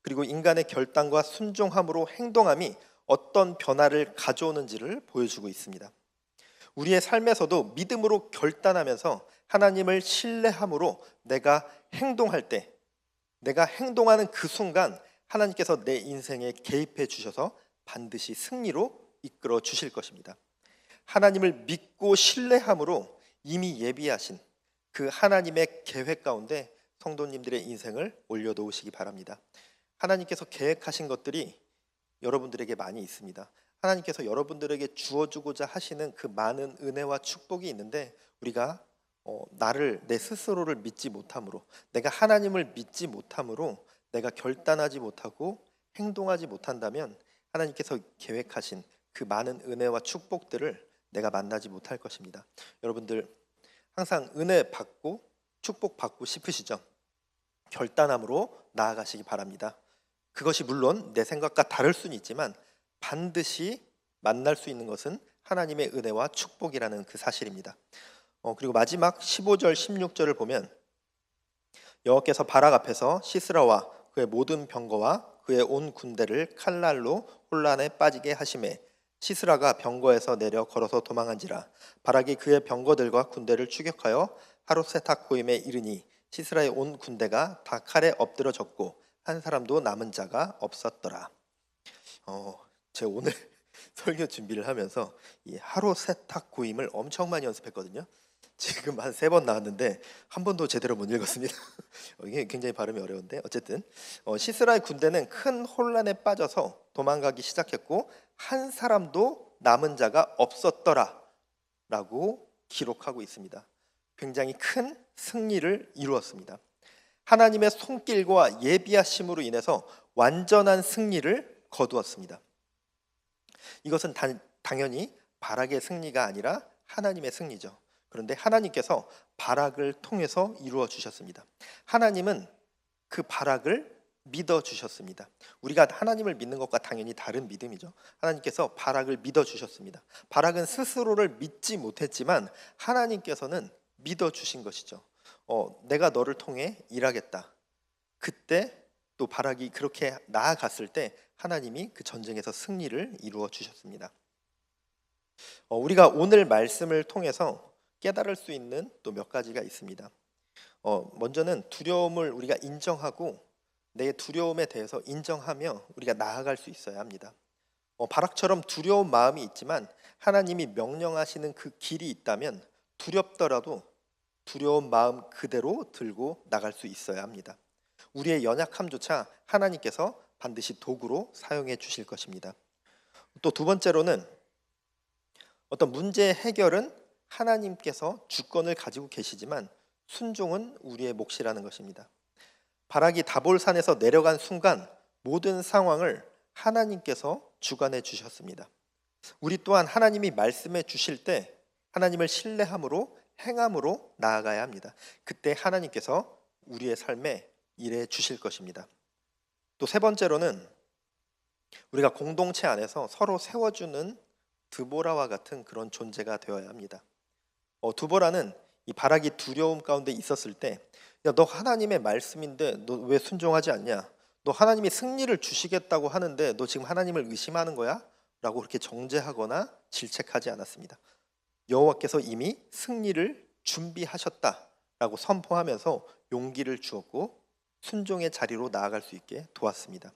그리고 인간의 결단과 순종함으로 행동함이 어떤 변화를 가져오는지를 보여주고 있습니다. 우리의 삶에서도 믿음으로 결단하면서 하나님을 신뢰함으로 내가 행동할 때, 내가 행동하는 그 순간 하나님께서 내 인생에 개입해 주셔서 반드시 승리로 이끌어 주실 것입니다. 하나님을 믿고 신뢰함으로 이미 예비하신 그 하나님의 계획 가운데 성도님들의 인생을 올려놓으시기 바랍니다. 하나님께서 계획하신 것들이 여러분들에게 많이 있습니다. 하나님께서 여러분들에게 주어주고자 하시는 그 많은 은혜와 축복이 있는데 우리가 나를 내 스스로를 믿지 못함으로, 내가 하나님을 믿지 못함으로 내가 결단하지 못하고 행동하지 못한다면 하나님께서 계획하신 그 많은 은혜와 축복들을 내가 만나지 못할 것입니다. 여러분들 항상 은혜 받고 축복 받고 싶으시죠? 결단함으로 나아가시기 바랍니다. 그것이 물론 내 생각과 다를 수는 있지만 반드시 만날 수 있는 것은 하나님의 은혜와 축복이라는 그 사실입니다. 그리고 마지막 15절 16절을 보면 여호와께서 바락 앞에서 시스라와 그의 모든 병거와 그의 온 군대를 칼날로 혼란에 빠지게 하시매 시스라가 병거에서 내려 걸어서 도망한지라 바락이 그의 병거들과 군대를 추격하여 하롯셋 고임에 이르니 시스라의 온 군대가 다 칼에 엎드러졌고 한 사람도 남은 자가 없었더라. 제가 오늘 설교 준비를 하면서 이 하롯셋 고임을 엄청 많이 연습했거든요. 지금 한 3번 나왔는데 한 번도 제대로 못 읽었습니다. 이게 굉장히 발음이 어려운데 어쨌든 시스라의 군대는 큰 혼란에 빠져서 도망가기 시작했고 한 사람도 남은 자가 없었더라 라고 기록하고 있습니다. 굉장히 큰 승리를 이루었습니다. 하나님의 손길과 예비하심으로 인해서 완전한 승리를 거두었습니다. 이것은 당연히 바락의 승리가 아니라 하나님의 승리죠. 그런데 하나님께서 바락을 통해서 이루어 주셨습니다. 하나님은 그 바락을 믿어 주셨습니다. 우리가 하나님을 믿는 것과 당연히 다른 믿음이죠. 하나님께서 바락을 믿어 주셨습니다. 바락은 스스로를 믿지 못했지만 하나님께서는 믿어 주신 것이죠. 내가 너를 통해 일하겠다. 그때 또 바락이 그렇게 나아갔을 때 하나님이 그 전쟁에서 승리를 이루어 주셨습니다. 우리가 오늘 말씀을 통해서 깨달을 수 있는 또 몇 가지가 있습니다. 먼저는 두려움을 우리가 인정하고 내 두려움에 대해서 인정하며 우리가 나아갈 수 있어야 합니다. 바락처럼 두려운 마음이 있지만 하나님이 명령하시는 그 길이 있다면 두렵더라도 두려운 마음 그대로 들고 나갈 수 있어야 합니다. 우리의 연약함조차 하나님께서 반드시 도구로 사용해 주실 것입니다. 또 두 번째로는 어떤 문제의 해결은 하나님께서 주권을 가지고 계시지만 순종은 우리의 몫이라는 것입니다. 바락이 다볼산에서 내려간 순간 모든 상황을 하나님께서 주관해 주셨습니다. 우리 또한 하나님이 말씀해 주실 때 하나님을 신뢰함으로 행함으로 나아가야 합니다. 그때 하나님께서 우리의 삶에 일해 주실 것입니다. 또 세 번째로는 우리가 공동체 안에서 서로 세워주는 드보라와 같은 그런 존재가 되어야 합니다. 드보라는 이 바락이 두려움 가운데 있었을 때, 야, 너 하나님의 말씀인데 너 왜 순종하지 않냐? 너 하나님이 승리를 주시겠다고 하는데 너 지금 하나님을 의심하는 거야? 라고 그렇게 정죄하거나 질책하지 않았습니다. 여호와께서 이미 승리를 준비하셨다라고 선포하면서 용기를 주었고 순종의 자리로 나아갈 수 있게 도왔습니다.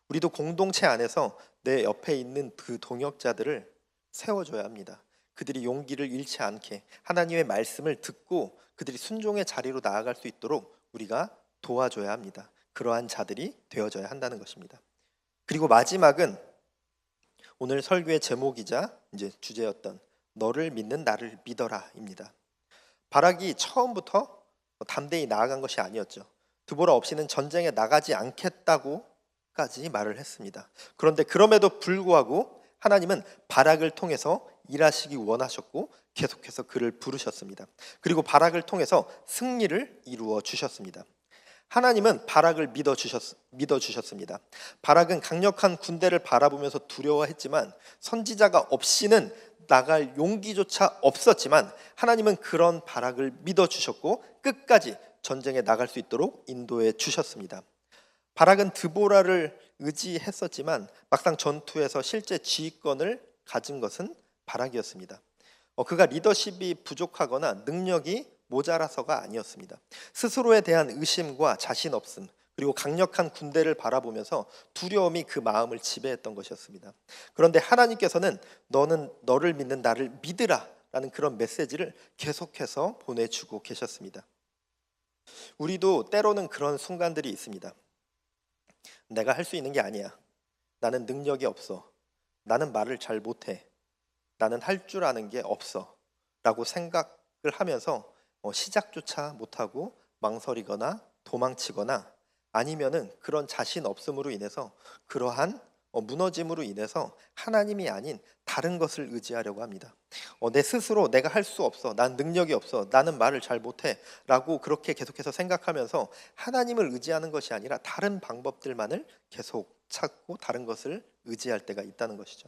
우리도 공동체 안에서 내 옆에 있는 그 동역자들을 세워줘야 합니다. 그들이 용기를 잃지 않게 하나님의 말씀을 듣고 그들이 순종의 자리로 나아갈 수 있도록 우리가 도와줘야 합니다. 그러한 자들이 되어져야 한다는 것입니다. 그리고 마지막은 오늘 설교의 제목이자 이제 주제였던 너를 믿는 나를 믿어라입니다. 바락이 처음부터 담대히 나아간 것이 아니었죠. 드보라 없이는 전쟁에 나가지 않겠다고까지 말을 했습니다. 그런데 그럼에도 불구하고 하나님은 바락을 통해서 일하시기 원하셨고 계속해서 그를 부르셨습니다. 그리고 바락을 통해서 승리를 이루어 주셨습니다. 하나님은 바락을 믿어 주셨습니다. 바락은 강력한 군대를 바라보면서 두려워했지만 선지자가 없이는 나갈 용기조차 없었지만 하나님은 그런 바락을 믿어 주셨고 끝까지 전쟁에 나갈 수 있도록 인도해 주셨습니다. 바락은 드보라를 의지했었지만 막상 전투에서 실제 지휘권을 가진 것은 바락이었습니다. 그가 리더십이 부족하거나 능력이 모자라서가 아니었습니다. 스스로에 대한 의심과 자신 없음 그리고 강력한 군대를 바라보면서 두려움이 그 마음을 지배했던 것이었습니다. 그런데 하나님께서는 너를 믿는 나를 믿으라 라는 그런 메시지를 계속해서 보내주고 계셨습니다. 우리도 때로는 그런 순간들이 있습니다. 내가 할 수 있는 게 아니야. 나는 능력이 없어. 나는 말을 잘 못해. 나는 할 줄 아는 게 없어. 라고 생각을 하면서 시작조차 못하고 망설이거나 도망치거나 아니면은 그런 자신 없음으로 인해서 그러한 무너짐으로 인해서 하나님이 아닌 다른 것을 의지하려고 합니다. 내 스스로 내가 할 수 없어. 난 능력이 없어. 나는 말을 잘 못해. 라고 그렇게 계속해서 생각하면서 하나님을 의지하는 것이 아니라 다른 방법들만을 계속 찾고 다른 것을 의지할 때가 있다는 것이죠.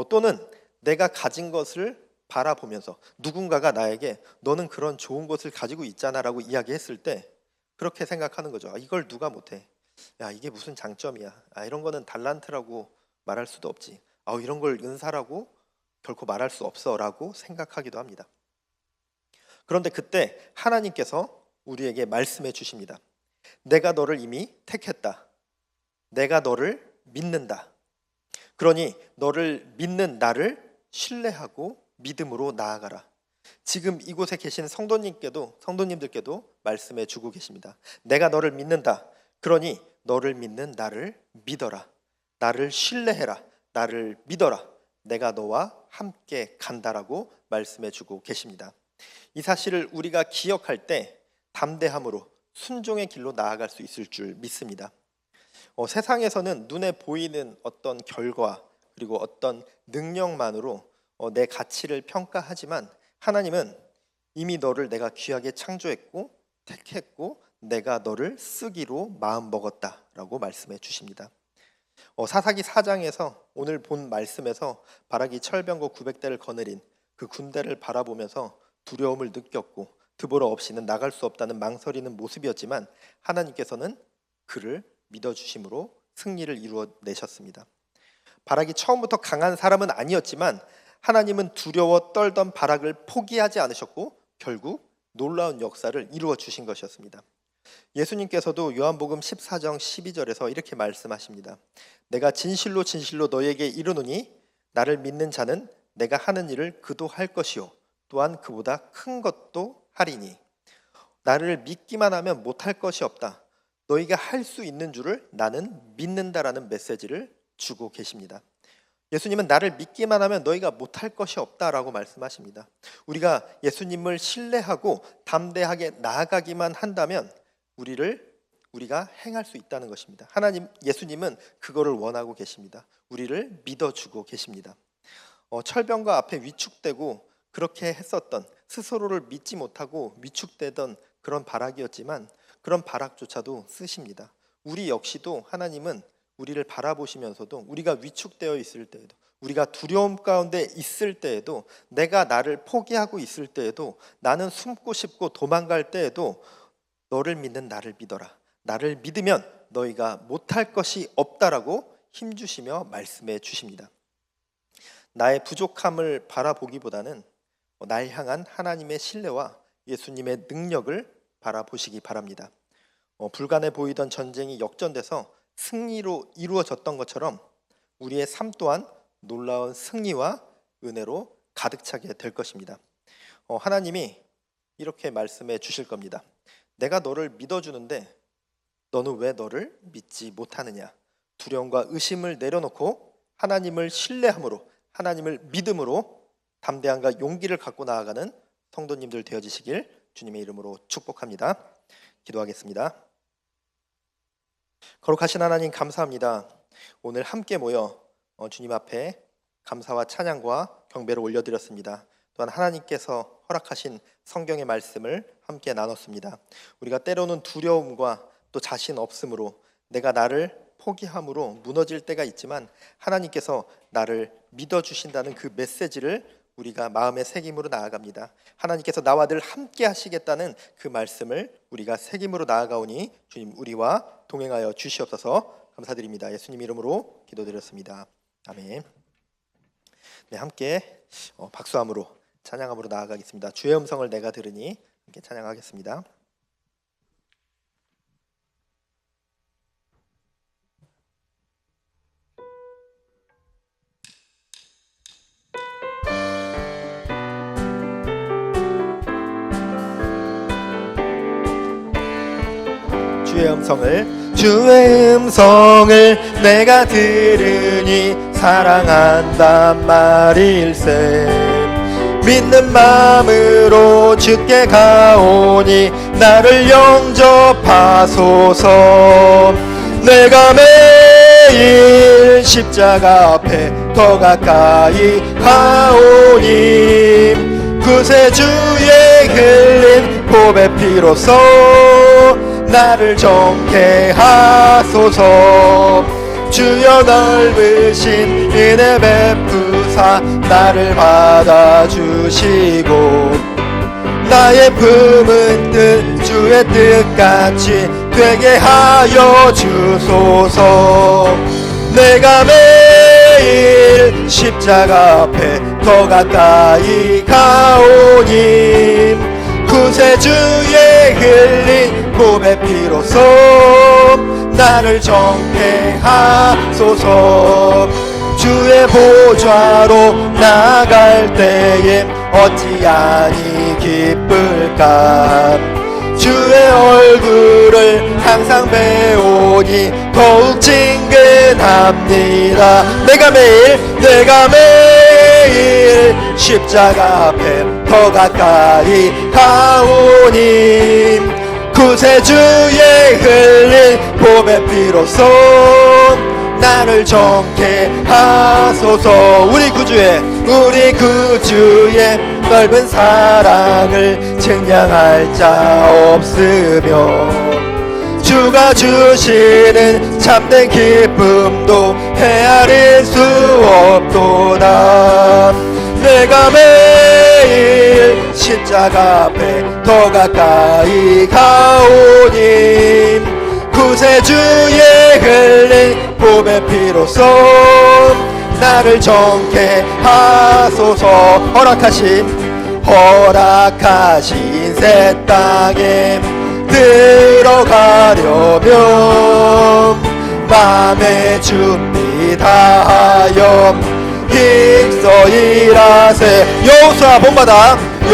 또는 내가 가진 것을 바라보면서 누군가가 나에게 너는 그런 좋은 것을 가지고 있잖아 라고 이야기했을 때 그렇게 생각하는 거죠. 이걸 누가 못해? 야, 이게 무슨 장점이야? 이런 거는 달란트라고 말할 수도 없지. 이런 걸 은사라고 결코 말할 수 없어 라고 생각하기도 합니다. 그런데 그때 하나님께서 우리에게 말씀해 주십니다. 내가 너를 이미 택했다. 내가 너를 믿는다. 그러니 너를 믿는 나를 신뢰하고 믿음으로 나아가라. 지금 이곳에 계신 성도님들께도 말씀해 주고 계십니다. 내가 너를 믿는다. 그러니 너를 믿는 나를 믿어라. 나를 신뢰해라. 나를 믿어라. 내가 너와 함께 간다라고 말씀해 주고 계십니다. 이 사실을 우리가 기억할 때 담대함으로 순종의 길로 나아갈 수 있을 줄 믿습니다. 세상에서는 눈에 보이는 어떤 결과 그리고 어떤 능력만으로 내 가치를 평가하지만 하나님은 이미 너를 내가 귀하게 창조했고 택했고 내가 너를 쓰기로 마음먹었다라고 말씀해 주십니다. 사사기 4장에서 오늘 본 말씀에서 바락이 철병거 900대를 거느린 그 군대를 바라보면서 두려움을 느꼈고 드보라 없이는 나갈 수 없다는 망설이는 모습이었지만 하나님께서는 그를 믿어주심으로 승리를 이루어내셨습니다. 바락이 처음부터 강한 사람은 아니었지만 하나님은 두려워 떨던 바락을 포기하지 않으셨고 결국 놀라운 역사를 이루어 주신 것이었습니다. 예수님께서도 요한복음 14장 12절에서 이렇게 말씀하십니다. 내가 진실로 진실로 너에게 이르노니 나를 믿는 자는 내가 하는 일을 그도 할 것이요 또한 그보다 큰 것도 하리니 나를 믿기만 하면 못할 것이 없다. 너희가 할 수 있는 줄을 나는 믿는다라는 메시지를 주고 계십니다. 예수님은 나를 믿기만 하면 너희가 못할 것이 없다라고 말씀하십니다. 우리가 예수님을 신뢰하고 담대하게 나아가기만 한다면 우리가 행할 수 있다는 것입니다. 예수님은 그거를 원하고 계십니다. 우리를 믿어주고 계십니다. 철병거 앞에 위축되고 그렇게 했었던 스스로를 믿지 못하고 위축되던 그런 바락이었지만 그런 바락조차도 쓰십니다. 우리 역시도 하나님은 우리를 바라보시면서도 우리가 위축되어 있을 때에도 우리가 두려움 가운데 있을 때에도 내가 나를 포기하고 있을 때에도 나는 숨고 싶고 도망갈 때에도 너를 믿는 나를 믿어라. 나를 믿으면 너희가 못할 것이 없다라고 힘주시며 말씀해 주십니다. 나의 부족함을 바라보기보다는 날 향한 하나님의 신뢰와 예수님의 능력을 바라보시기 바랍니다. 불가능해 보이던 전쟁이 역전돼서 승리로 이루어졌던 것처럼 우리의 삶 또한 놀라운 승리와 은혜로 가득 차게 될 것입니다. 하나님이 이렇게 말씀해 주실 겁니다. 내가 너를 믿어주는데 너는 왜 너를 믿지 못하느냐? 두려움과 의심을 내려놓고 하나님을 신뢰함으로 하나님을 믿음으로 담대함과 용기를 갖고 나아가는 성도님들 되어지시길 주님의 이름으로 축복합니다. 기도하겠습니다. 거룩하신 하나님 감사합니다. 오늘 함께 모여 주님 앞에 감사와 찬양과 경배를 올려드렸습니다. 또한 하나님께서 허락하신 성경의 말씀을 함께 나눴습니다. 우리가 때로는 두려움과 또 자신 없음으로 내가 나를 포기함으로 무너질 때가 있지만 하나님께서 나를 믿어주신다는 그 메시지를 우리가 마음의 새김으로 나아갑니다. 하나님께서 나와 늘 함께 하시겠다는 그 말씀을 우리가 새김으로 나아가오니 주님 우리와 동행하여 주시옵소서. 감사드립니다. 예수님 이름으로 기도드렸습니다. 아멘. 네, 함께 박수함으로 찬양함으로 나아가겠습니다. 주의 음성을 내가 들으니 함께 찬양하겠습니다. 주의 음성을 주의 음성을 내가 들으니 사랑한단 말일세. 믿는 마음으로 주께 가오니 나를 영접하소서. 내가 매일 십자가 앞에 더 가까이 가오니 구세주의 흘린 보배 피로써 나를 정케 하소서. 주여 넓으신 은혜 베푸사 나를 받아주시고 나의 품은 뜻 주의 뜻같이 되게 하여 주소서. 내가 매일 십자가 앞에 더 가까이 가오니 구세주의 흘린 보배 피로써 나를 정케 하소서. 주의 보좌로 나갈 때에 어찌하니 기쁠까. 주의 얼굴을 항상 배우니 더욱 친근합니다. 내가 매일 십자가 앞에 더 가까이 가오니 구세주의 흘린 보배 피로써 나를 정케 하소서. 우리 구주의 넓은 사랑을 증량할 자 없으며 주가 주시는 참된 기쁨도 헤아릴 수 없도다. 내가 매일 십자가 앞에 더 가까이 가오니 구세주의 흘린 보배 피로써 나를 정케 하소서. 허락하신 새 땅에 들어가려면 마음의 준비 다하여 힘써 일하세.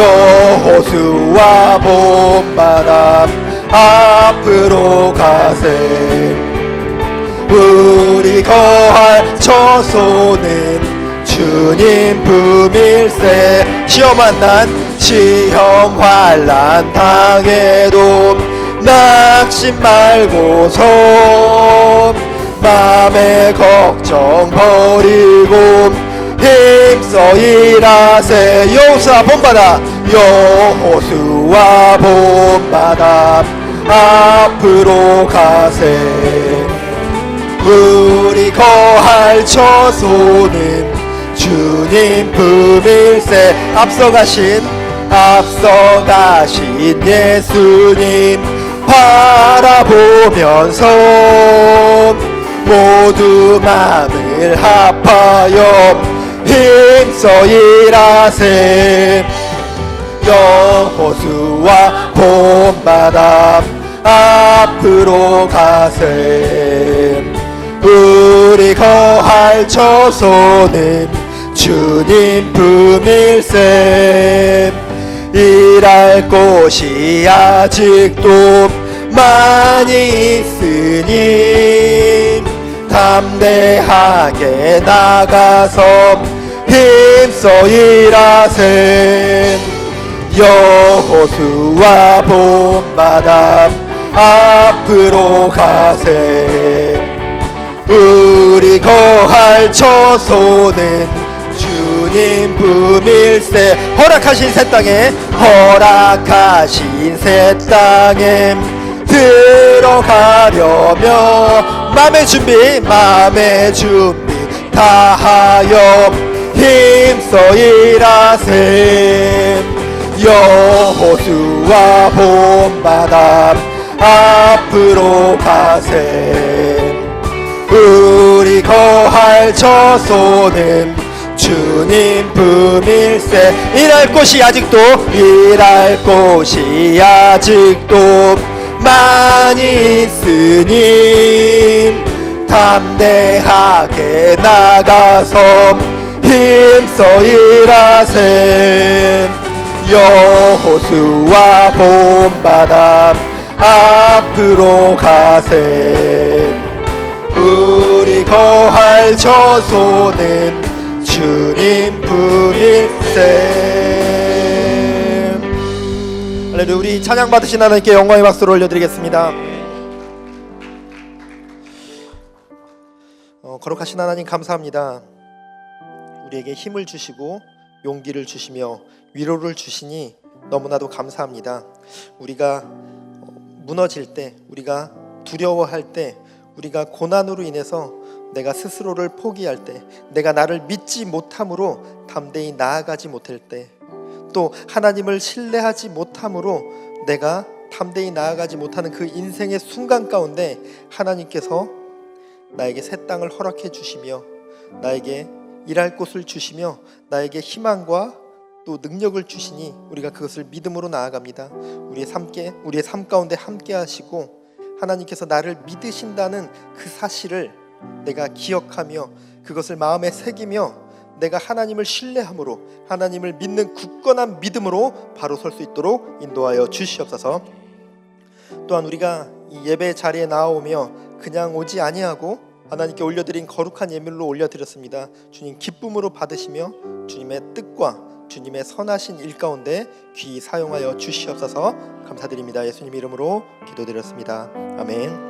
여호수아 본받아 앞으로 가세. 우리 거할 처소는 주님 품일세. 시험 환난 당해도 낙심 말고서 맘의 걱정 버리고 힘써 일하세. 여호수아 본받아 앞으로 가세. 우리 거할 처소는 주님 품일세. 앞서가신 예수님 바라보면서 모두 마음을 합하여 힘써 일하세. 여호수아 본받아 앞으로 가세. 우리 거할 처소는 주님 품일세. 일할 곳이 아직도 많이 있으니 담대하게 나가서 힘써 일하세. 여호수아 본받아 앞으로 가세. 우리 거할 처소는 주님 품일세. 허락하신 새 땅에 들어가려면 마음의 준비 다하여 힘써 일하세. 여호수아 본받아 앞으로 가세. 우리 거할 처소는 주님 품일세. 일할 곳이 아직도 많이 있으니 담대하게 나가서 힘써 일하세. 여호수아 본받아 앞으로 가세. 우리 거할 저소는 주님 뿐일세. 할렐루야. 우리 찬양 받으신 하나님께 영광의 박수를 올려드리겠습니다. 거룩하신 하나님 감사합니다. 우리에게 힘을 주시고 용기를 주시며 위로를 주시니 너무나도 감사합니다. 우리가 무너질 때, 우리가 두려워할 때, 우리가 고난으로 인해서 내가 스스로를 포기할 때, 내가 나를 믿지 못함으로 담대히 나아가지 못할 때, 또 하나님을 신뢰하지 못함으로 내가 담대히 나아가지 못하는 그 인생의 순간 가운데 하나님께서 나에게 새 땅을 허락해 주시며 나에게 일할 곳을 주시며 나에게 희망과 또 능력을 주시니 우리가 그것을 믿음으로 나아갑니다. 우리의 삶 가운데 함께 하시고 하나님께서 나를 믿으신다는 그 사실을 내가 기억하며 그것을 마음에 새기며 내가 하나님을 신뢰함으로 하나님을 믿는 굳건한 믿음으로 바로 설 수 있도록 인도하여 주시옵소서. 또한 우리가 이 예배 자리에 나오며 그냥 오지 아니하고 하나님께 올려드린 거룩한 예물로 올려드렸습니다. 주님 기쁨으로 받으시며 주님의 뜻과 주님의 선하신 일 가운데 귀히 사용하여 주시옵소서. 감사드립니다. 예수님 이름으로 기도드렸습니다. 아멘.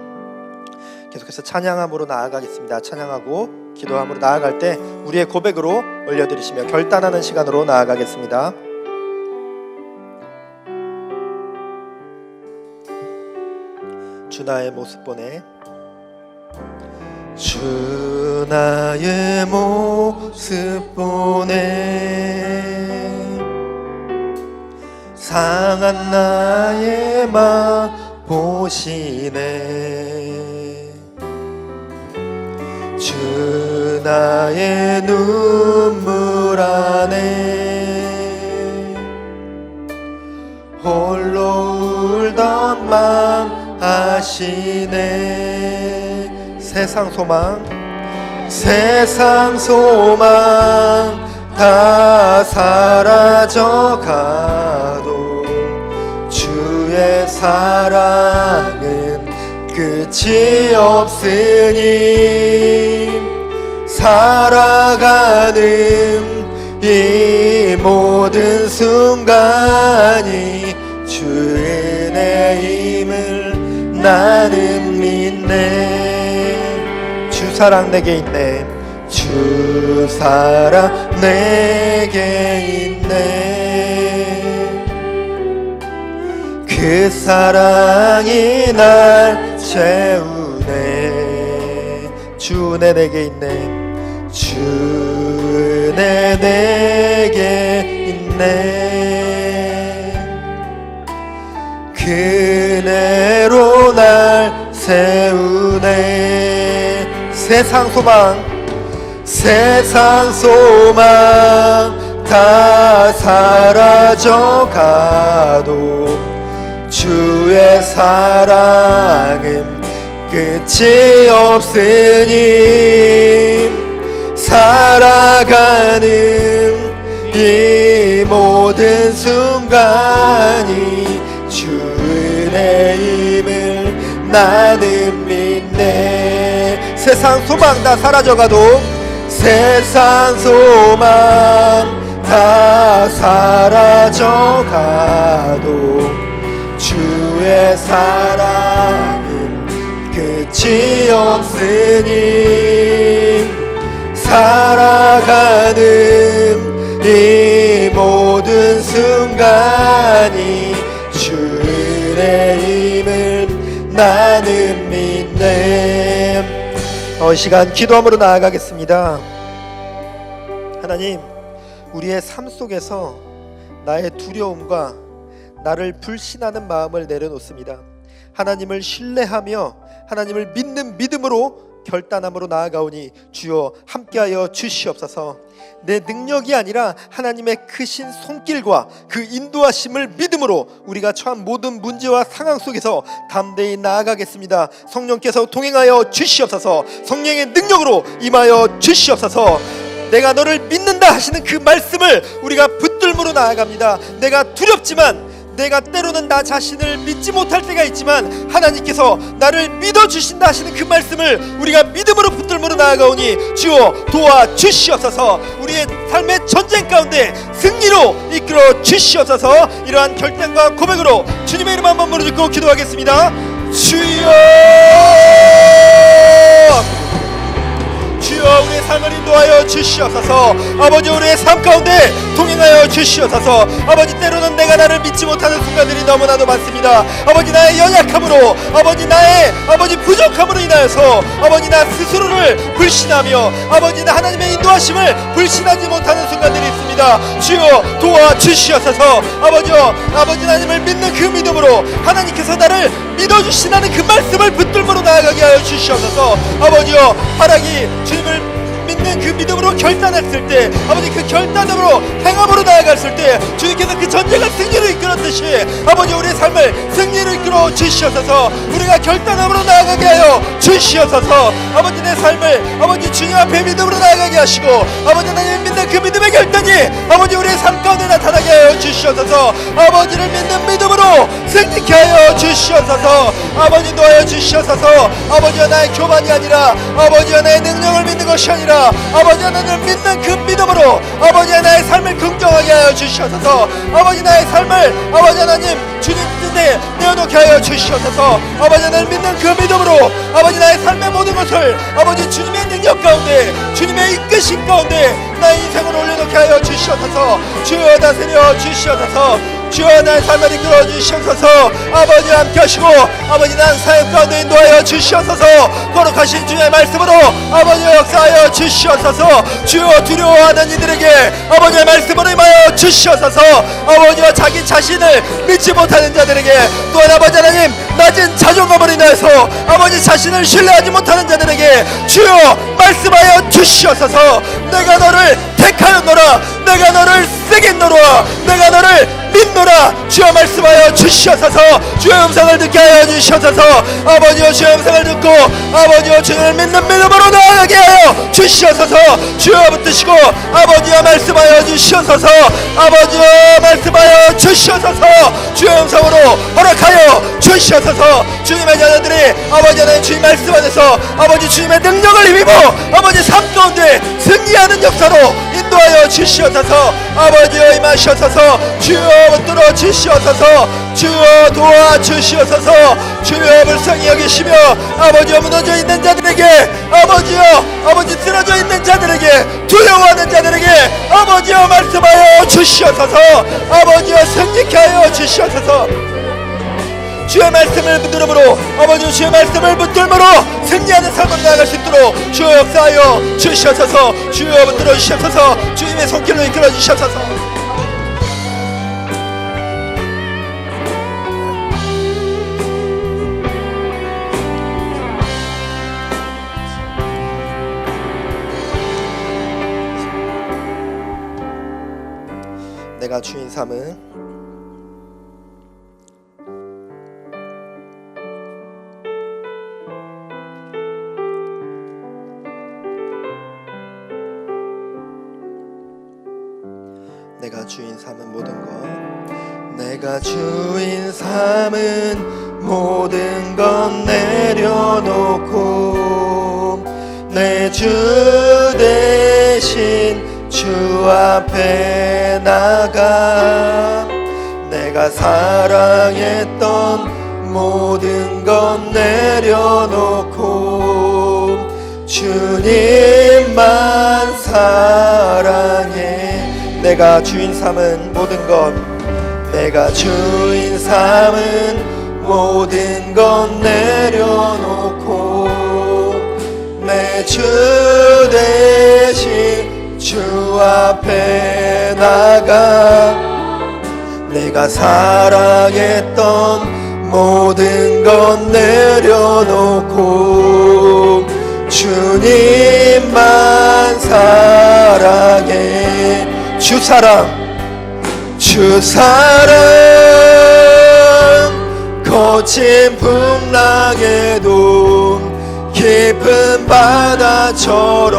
계속해서 찬양함으로 나아가겠습니다. 찬양하고 기도함으로 나아갈 때 우리의 고백으로 올려드리시며 결단하는 시간으로 나아가겠습니다. 주 나의 모습 보내. 주 나의 모습 보내. 상한 나의 맘 보시네. 주 나의 눈물 안에 홀로 울던 맘 아시네. 세상 소망 다 사라져가도 주의 사랑은 끝이 없으니 살아가는 이 모든 순간이 주 은혜임을 나는 믿네. 주 사랑 내게 있네. 주 사랑 내게 있네. 그 사랑이 날 채우네. 주 은혜 내게 있네. 주 은혜 내게 있네. 그 은혜로 날 세우네. 세상 소망 다 사라져가도 주의 사랑은 끝이 없으니 살아가는 이 모든 순간이 주 은혜임을 나는 믿네. 세상 소망 다 사라져가도 세상 소망 다 사라져가도 주의 사랑은 끝이 없으니 살아가는 이 모든 순간이 주 은혜임을 나는 믿네. 이 시간 기도함으로 나아가겠습니다. 하나님, 우리의 삶 속에서 나의 두려움과 나를 불신하는 마음을 내려놓습니다. 하나님을 신뢰하며 하나님을 믿는 믿음으로 결단함으로 나아가오니 주여 함께하여 주시옵소서. 내 능력이 아니라 하나님의 크신 손길과 그 인도하심을 믿음으로 우리가 처한 모든 문제와 상황 속에서 담대히 나아가겠습니다. 성령께서 동행하여 주시옵소서. 성령의 능력으로 임하여 주시옵소서. 내가 너를 믿는다 하시는 그 말씀을 우리가 붙들므로 나아갑니다. 내가 두렵지만 내가 때로는 나 자신을 믿지 못할 때가 있지만 하나님께서 나를 믿어주신다 하시는 그 말씀을 우리가 믿음으로 붙들므로 나아가오니 주여 도와주시옵소서. 우리의 삶의 전쟁 가운데 승리로 이끌어 주시옵소서. 이러한 결단과 고백으로 주님의 이름 한번 부르짖고 기도하겠습니다. 주여, 주여 우리의 삶을 인도하여 주시옵소서. 아버지 우리의 삶 가운데 동행하여 주시옵소서. 아버지 때로는 내가 나를 믿지 못하는 순간들이 너무나도 많습니다. 아버지 나의 연약함으로, 아버지 나의 부족함으로 인하여서 아버지 나 스스로를 불신하며 아버지 나 하나님의 인도하심을 불신하지 못하는 순간들이 있습니다. 주여 도와주시옵소서. 아버지 하나님을 믿는 그 믿음으로 하나님께서 나를 믿어주시다는 그 말씀을 붙들므로 나아가게 하여 주시옵소서. 아버지여 바라기 주님을 믿는 그 믿음으로 결단했을 때 아버지 그 결단으로 행함으로 나아갔을 때 주님께서 그 전쟁을 승리로 이끌었듯이 아버지 우리의 삶을 승리로 이끌어 주시옵소서. 우리가 결단함으로 나아가게 하여 주시옵소서. 아버지 내 삶을 아버지 주님 앞에 믿음으로 나아가게 하시고 아버지 하나님 믿는 그 믿음의 결단이 아버지 우리의 삶 가운데 나타나게 하여 주시옵소서. 아버지를 믿는 믿음으로 승리케 하여 주시옵소서. 아버지 도하여 주시옵소서. 아버지와 나의 교만이 아니라 아버지와 나의 능력을 믿는 것이 아니라 아버지 하나님을 믿는 그 믿음으로 아버지 나의 삶을 긍정하게 하여 주시옵소서. 아버지 나의 삶을 아버지 하나님 주님 뜻에 내어놓게 하여 주시옵소서. 아버지 하나님 믿는 그 믿음으로 아버지 나의 삶의 모든 것을 아버지 주님의 능력 가운데 주님의 이끄심 가운데 나의 인생을 올려놓게 하여 주시옵소서. 주여 다스려 주시옵소서. 주여 나의 삶을 이끌어 주시옵소서. 아버지 함께 하시고 아버지 난 사역 가운데 인도하여 주시옵소서. 거룩하신 주의 말씀으로 아버지 역사하여 주시옵소서. 주여 두려워하는 이들에게 아버지의 말씀으로 임하여 주시옵소서. 아버지와 자기 자신을 믿지 못하는 자들에게 또한 아버지 하나님 낮은 자존감으로 인하여서 아버지 자신을 신뢰하지 못하는 자들에게 주여 말씀하여 주시옵소서. 내가 너를 택하였노라. 내가 너를 쓰겠노라. 내가 너를 믿노라. 주여 말씀하여 주시옵소서. 주의 음성을 듣게 하여 주시옵소서. 아버지여 주의 음성을 듣고 아버지여 주님을 믿는 믿음으로 나아가게 하여 주시옵소서. 주여 붙드시고 아버지여 말씀하여 주시옵소서. 아버지여 말씀하여 주시옵소서. 주의 음성으로 허락하여 주시옵소서. 주님의 자녀들이 아버지 하나님 주님 말씀 안에서 아버지 주님의 능력을 힘입어 아버지 삶 가운데 승리하는 역사로 인도하여 주시옵소서. 아버지여 임하시옵소서. 주여 붙들어 주시옵소서. 주여 도와주시옵소서. 주여 불쌍히 여기시며 아버지여 무너져 있는 자들에게 아버지여 아버지 쓰러져 있는 자들에게 두려워하는 자들에게 아버지여 말씀하여 주시옵소서. 아버지여 승리케 하여 주시옵소서. 주의 말씀을 붙들므로 아버지 주의 말씀을 붙들므로 승리하는 삶으로 나아갈 수 있도록 주여 역사하여 주시옵소서. 주여 붙들어 주시옵소서. 주님의 손길로 이끌어 주시옵소서. 내가 주인 삼은 내가 주인 삼은 모든 것 내가 주인 삼은 모든 것 내려놓고 내 주 대신 주 앞에 나가 내가 사랑했던 모든 것 내려놓고 주님만 사랑해 내가 주인 삼은 모든 것 내가 주인 삼은 모든 것 내려놓고 내 주 대신 주 앞에 나가 내가 사랑했던 모든 것 내려놓고 주님만 사랑해 주 사랑 거친 풍랑에도 깊은 바다처럼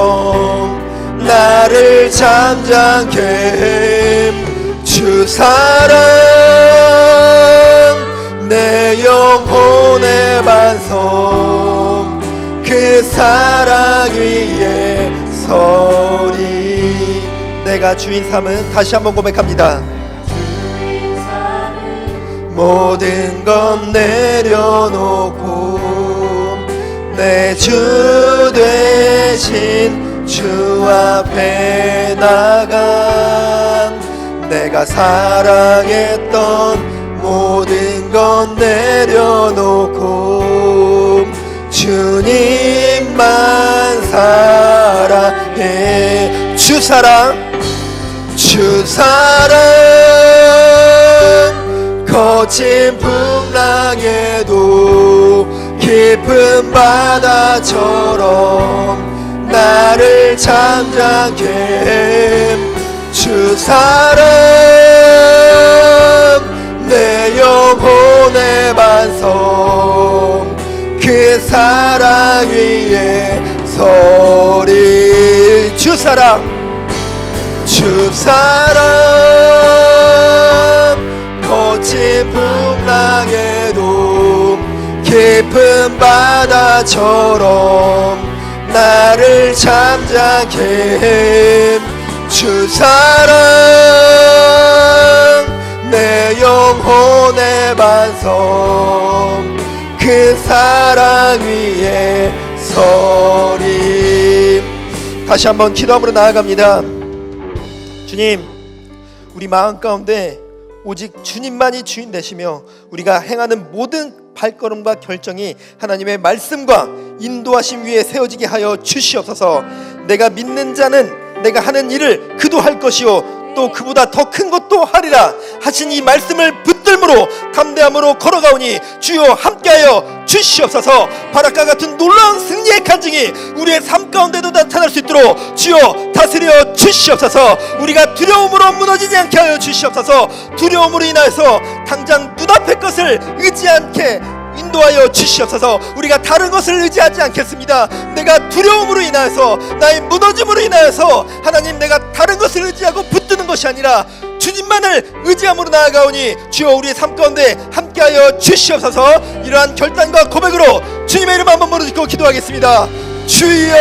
나를 잠잠케 해 주 사랑 내 영혼의 반석 그 사랑 위에 서리. 내가 주인 삼은, 다시 한번 고백합니다. 모든 건 내려놓고 내 주 되신 주 앞에 나간, 내가 사랑했던 모든 건 내려놓고 주님만 사랑해. 주 사랑, 주 사랑 거친 풍랑에도 깊은 바다처럼 나를 잠잠케 해. 주 사랑 내 영혼의 반석 그 사랑 위에 서리. 주 사랑, 주 사랑 거친 풍랑에도 깊은 바다처럼 나를 잠잠케 해. 주 사랑 내 영혼의 반석 그 사랑 위에 서리. 다시 한번 기도함으로 나아갑니다. 주님, 우리 마음 가운데 오직 주님만이 주인 되시며 우리가 행하는 모든 발걸음과 결정이 하나님의 말씀과 인도하심 위에 세워지게 하여 주시옵소서. 내가 믿는 자는 내가 하는 일을 그도 할 것이요 또 그보다 더 큰 것도 하리라 하신 이 말씀을 붙들므로 담대함으로 걸어가오니 주여 함께하여 주시옵소서. 바락과 같은 놀라운 승리의 간증이 우리의 삶 가운데도 나타날 수 있도록 주여 다스려 주시옵소서. 우리가 두려움으로 무너지지 않게 하여 주시옵소서. 두려움으로 인하여서 당장 눈앞의 것을 의지 않게 인도하여 주시옵소서. 우리가 다른 것을 의지하지 않겠습니다. 내가 두려움으로 인하여서, 나의 무너짐으로 인하여서 하나님, 내가 다른 것을 의지하고 붙드는 것이 아니라 주님만을 의지함으로 나아가오니 주여 우리의 삶 가운데 함께하여 주시옵소서. 이러한 결단과 고백으로 주님의 이름 한번 부르짖고 기도하겠습니다. 주여,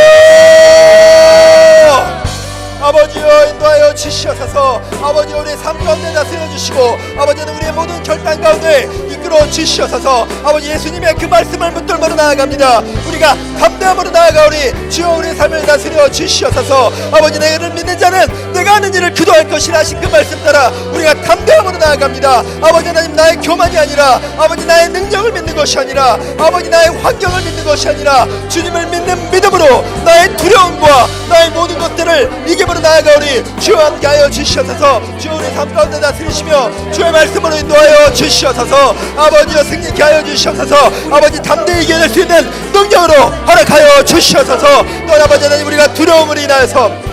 아버지여 인도하여 주시옵소서. 아버지, 우리의 삶 가운데 다스려 주시고 아버지는 우리의 모든 결단 가운데 이끌어 주시옵소서. 아버지, 예수님의 그 말씀을 붙들므로 나아갑니다. 우리가 담대함으로 나아가오니 주여 우리의 삶을 다스려 주시옵소서. 아버지, 내가 믿는 자는 내가 하는 일을 그도 할 것이라 하신 그 말씀 따라 우리가 담대함으로 나아갑니다. 아버지 하나님, 나의 교만이 아니라, 아버지 나의 능력을 믿는 것이 아니라, 아버지 나의 환경을 믿는 것이 아니라 주님을 믿는 믿음으로 나의 두려움과 나의 모든 것들을 이김으로 나아가오니 주여 함께하여 주시옵소서. 주여 우리 삶 가운데 다스리시며 주의 말씀으로 인도하여 주시옵소서. 아버지여 승리케 하여 주시옵소서. 아버지, 담대히 이겨낼 수 있는 능력으로 허락하여 주시옵소서. 또 아버지 하나님, 우리가 두려움으로 인하여서,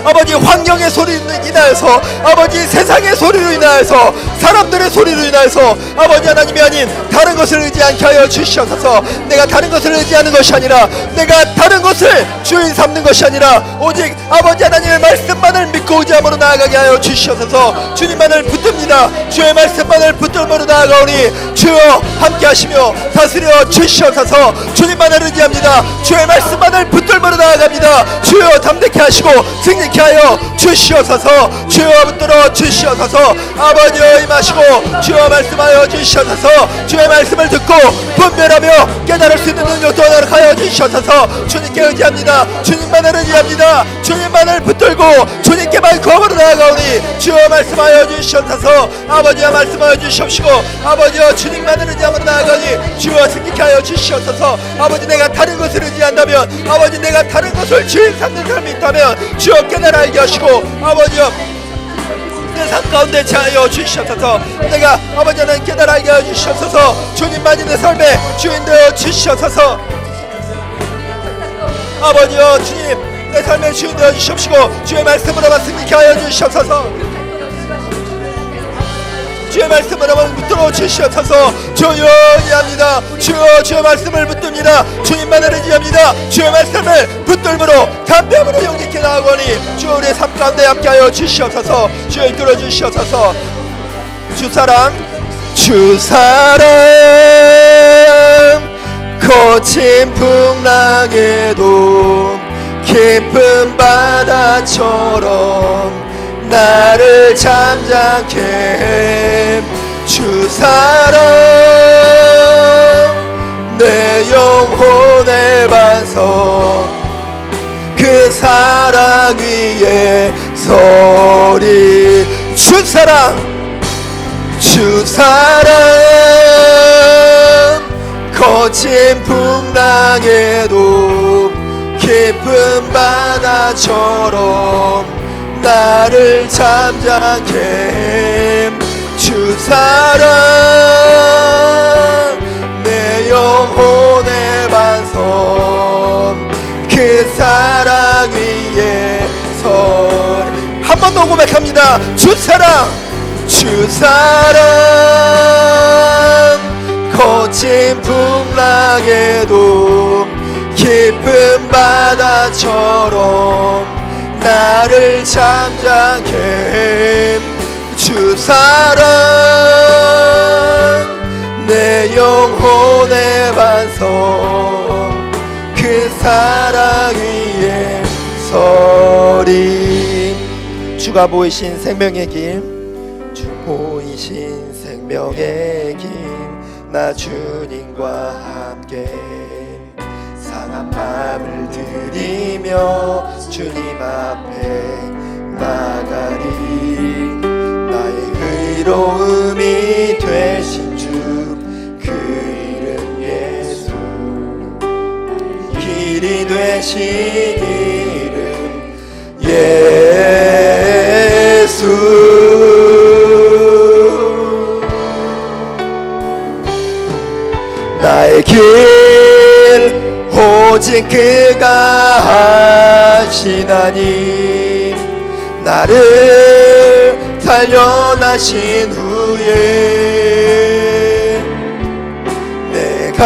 아버지 환경의 소리로 인하여서, 아버지 세상의 소리로 인하여서, 사람들의 소리로 인하여서 아버지 하나님이 아닌 다른 것을 의지 않게 하여 주시옵소서. 내가 다른 것을 의지하는 것이 아니라, 내가 다른 것을 주인 삼는 것이 아니라 오직 아버지 하나님의 말씀만을 믿고 의지함으로 나아가게 하여 주시옵소서. 주님만을 붙듭니다. 주의 말씀만을 붙들므로 나아가오니 주여 함께 하시며 다스려 주시옵소서. 주님만을 의지합니다. 주의 말씀만을 붙들므로 나아갑니다. 주여 담대케 하시고 승리케 하여 주시옵소서. 주여 붙들어 주시옵소서. 아버지여 임하시고 주여 말씀하여 주시옵소서. 주의 말씀을 듣고 분별하며 깨달을 수 있는 능력도 허락하여 주시옵소서. 주님께 의지합니다. 주님만을 의지합니다. 주님만을 붙들고 주님께만 거부로 나아가오니 주여 말씀하여 주시옵소서. 아버지여 말씀하여 주시옵시고 아버지여 주님만을 의지함으로 나아가니 주여 승리케 하여 주시옵소서. 아버지, 내가 다른 것을 의지한다면, 아버지 내가 다른 것을 주인 삼는 사람이 있다면 주여 깨달아 알게 하시고 아버지여 내 삶 가운데 자하여 주시옵소서. 내가 아버지 하나님 깨달아 알게 하여 주시옵소서. 주님만이 내 삶의 주인 되어 주시옵소서. 아버지여 주님, 내 삶의 주인 되어 주시옵시고 주의 말씀으로만 승리케 하여 주시옵소서. 주의 말씀으로만 붙들어 주시옵소서. 주여 의지합니다. 주여 주의 말씀을 붙듭니다. 주님만을 의지합니다. 주의 말씀을 붙들므로 담대함으로 용기있게 나아가니 주여 우리의 삶 가운데 함께하여 주시옵소서. 주여 이끌어 주시옵소서. 주 사랑 주 사랑 거친 풍랑에도 깊은 바다처럼 나를 잠잠케 해. 주 사랑 내 영혼의 반석 그 사랑 위에 서리. 주 사랑 거친 풍랑에도 깊은 바다처럼 나를 잠잠케 해. 주 사랑 내 영혼의 반석 그 사랑 위에 서리. 한 번 더 고백합니다. 주 사랑 거친 풍랑에도 깊은 바다처럼 나를 잠잠케 해. 주 사랑 내 영혼의 반석 그 사랑 위에 서리. 주가 보이신 생명의 길, 주 보이신 생명의 길, 나 주님과 함께 상한 마음을 드리며 주님 앞에 나가리. 나의 의로움이 되신 주 그 이름 예수, 길이 되신 이름 예수. 나의 길 오직 그가 하시나니 나를 단련하신 후에 내가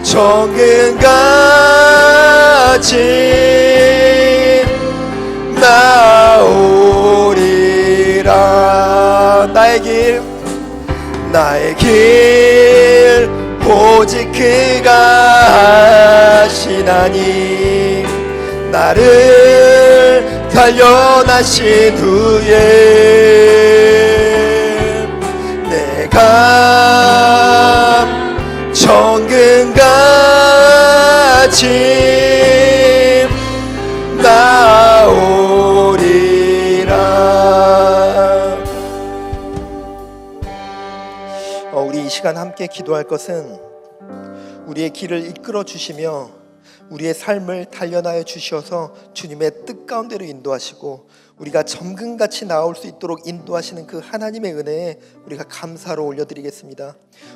정금같이 나오리라. 나의 길 오직 그가 하시나니 나를 단련하신 후에 내가 정금같이 나오리라. 우리 이 시간 함께 기도할 것은 우리의 길을 이끌어 주시며 우리의 삶을 단련하여 주셔서 주님의 뜻 가운데로 인도하시고 우리가 점금같이 나올 수 있도록 인도하시는 그 하나님의 은혜에 우리가 감사로 올려드리겠습니다.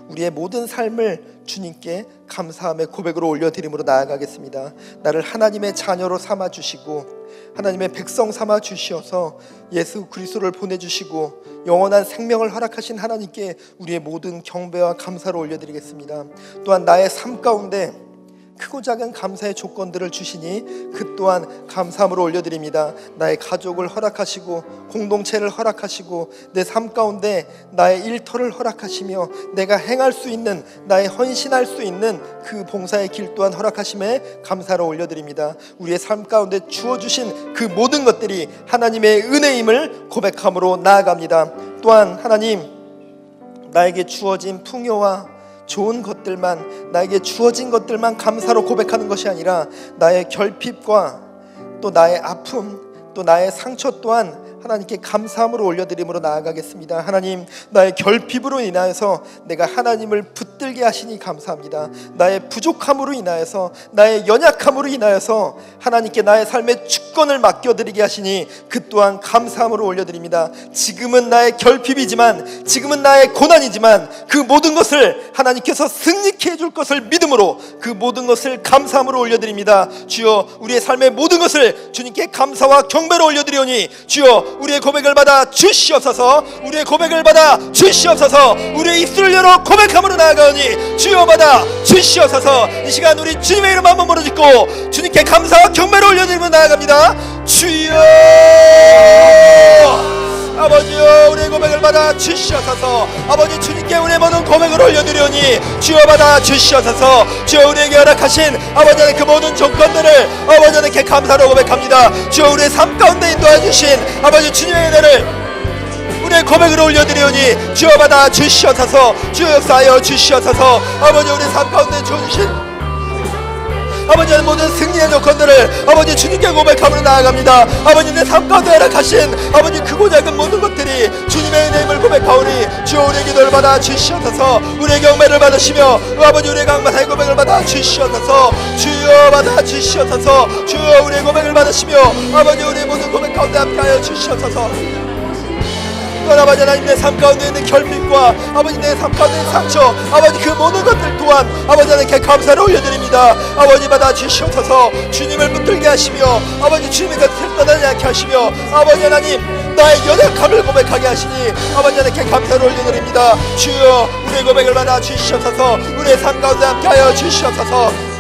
우리의 모든 삶을 주님께 감사함의 고백으로 올려드림으로 나아가겠습니다. 나를 하나님의 자녀로 삼아주시고 하나님의 백성 삼아 주셔서 예수 그리스도를 보내주시고 영원한 생명을 허락하신 하나님께 우리의 모든 경배와 감사를 올려드리겠습니다. 또한 나의 삶 가운데 크고 작은 감사의 조건들을 주시니 그 또한 감사함으로 올려드립니다. 나의 가족을 허락하시고 공동체를 허락하시고 내 삶 가운데 나의 일터를 허락하시며 내가 행할 수 있는 나의 헌신할 수 있는 그 봉사의 길 또한 허락하심에 감사로 올려드립니다. 우리의 삶 가운데 주어주신 그 모든 것들이 하나님의 은혜임을 고백함으로 나아갑니다. 또한 하나님, 나에게 주어진 풍요와 좋은 것들만, 나에게 주어진 것들만 감사로 고백하는 것이 아니라 나의 결핍과 또 나의 아픔, 또 나의 상처 또한 하나님께 감사함으로 올려드림으로 나아가겠습니다. 하나님, 나의 결핍으로 인하여서 내가 하나님을 붙들게 하시니 감사합니다. 나의 부족함으로 인하여서, 나의 연약함으로 인하여서 하나님께 나의 삶의 주권을 맡겨드리게 하시니 그 또한 감사함으로 올려드립니다. 지금은 나의 결핍이지만, 지금은 나의 고난이지만 그 모든 것을 하나님께서 승리케 해줄 것을 믿음으로 그 모든 것을 감사함으로 올려드립니다. 주여, 우리의 삶의 모든 것을 주님께 감사와 경배로 올려드리오니 주여, 우리의 고백을 받아 주시옵소서. 우리의 고백을 받아 주시옵소서. 우리의 입술을 열어 고백함으로 나아가오니 주여 받아 주시옵소서. 이 시간 우리 주님의 이름 한번 부르짖고 주님께 감사와 경배를 올려드리며 나아갑니다. 주여, 아버지여 우리의 고백을 받아 주시옵소서. 아버지 주님께 우리의 모든 고백을 올려드리오니 주여 받아 주시옵소서. 주여 우리에게 허락하신 아버지 하나님 그 모든 조건들을 아버지 하나님께 감사로 고백합니다. 주여 우리의 삶 가운데 인도해 주신 아버지 주님의 은혜를 우리의 고백을 올려드리오니 주여 받아 주시옵소서. 주여 역사하여 주시옵소서. 아버지 우리 삶 가운데 주어주신 아버지 하나님 모든 승리의 조건들을 아버지 주님께 고백함으로 나아갑니다. 아버지 내 삶 가운데 허락하신 아버지 크고 작은 모든 것들이 주님의 은혜임을 고백하오니 주여 우리의 기도를 받아 주시옵소서. 우리의 경배를 받으시며 아버지 우리의 강바사의 고백을 받아 주시옵소서. 주여 받아 주시옵소서. 주여 우리의 고백을 받으시며 아버지 우리의 모든 고백 가운데 함께하여 주시옵소서. 또한 아버지 하나님 내 삶 가운데 있는 결핍과 아버지 내 삶 가운데 있는 상처 아버지 그 모든 것들 또한 아버지 하나님께 감사를 올려드립니다. 아버지 받아 주시옵소서. 주님을 붙들게 하시며 아버지 주님의 곁을 떠나지 않게 하시며 아버지 하나님 나의 연약함을 고백하게 하시니 아버지 하나님께 감사를 올려드립니다. 주여 우리의 고백을 받아 주시옵소서. 우리의 삶 가운데 함께하여 주시옵소서.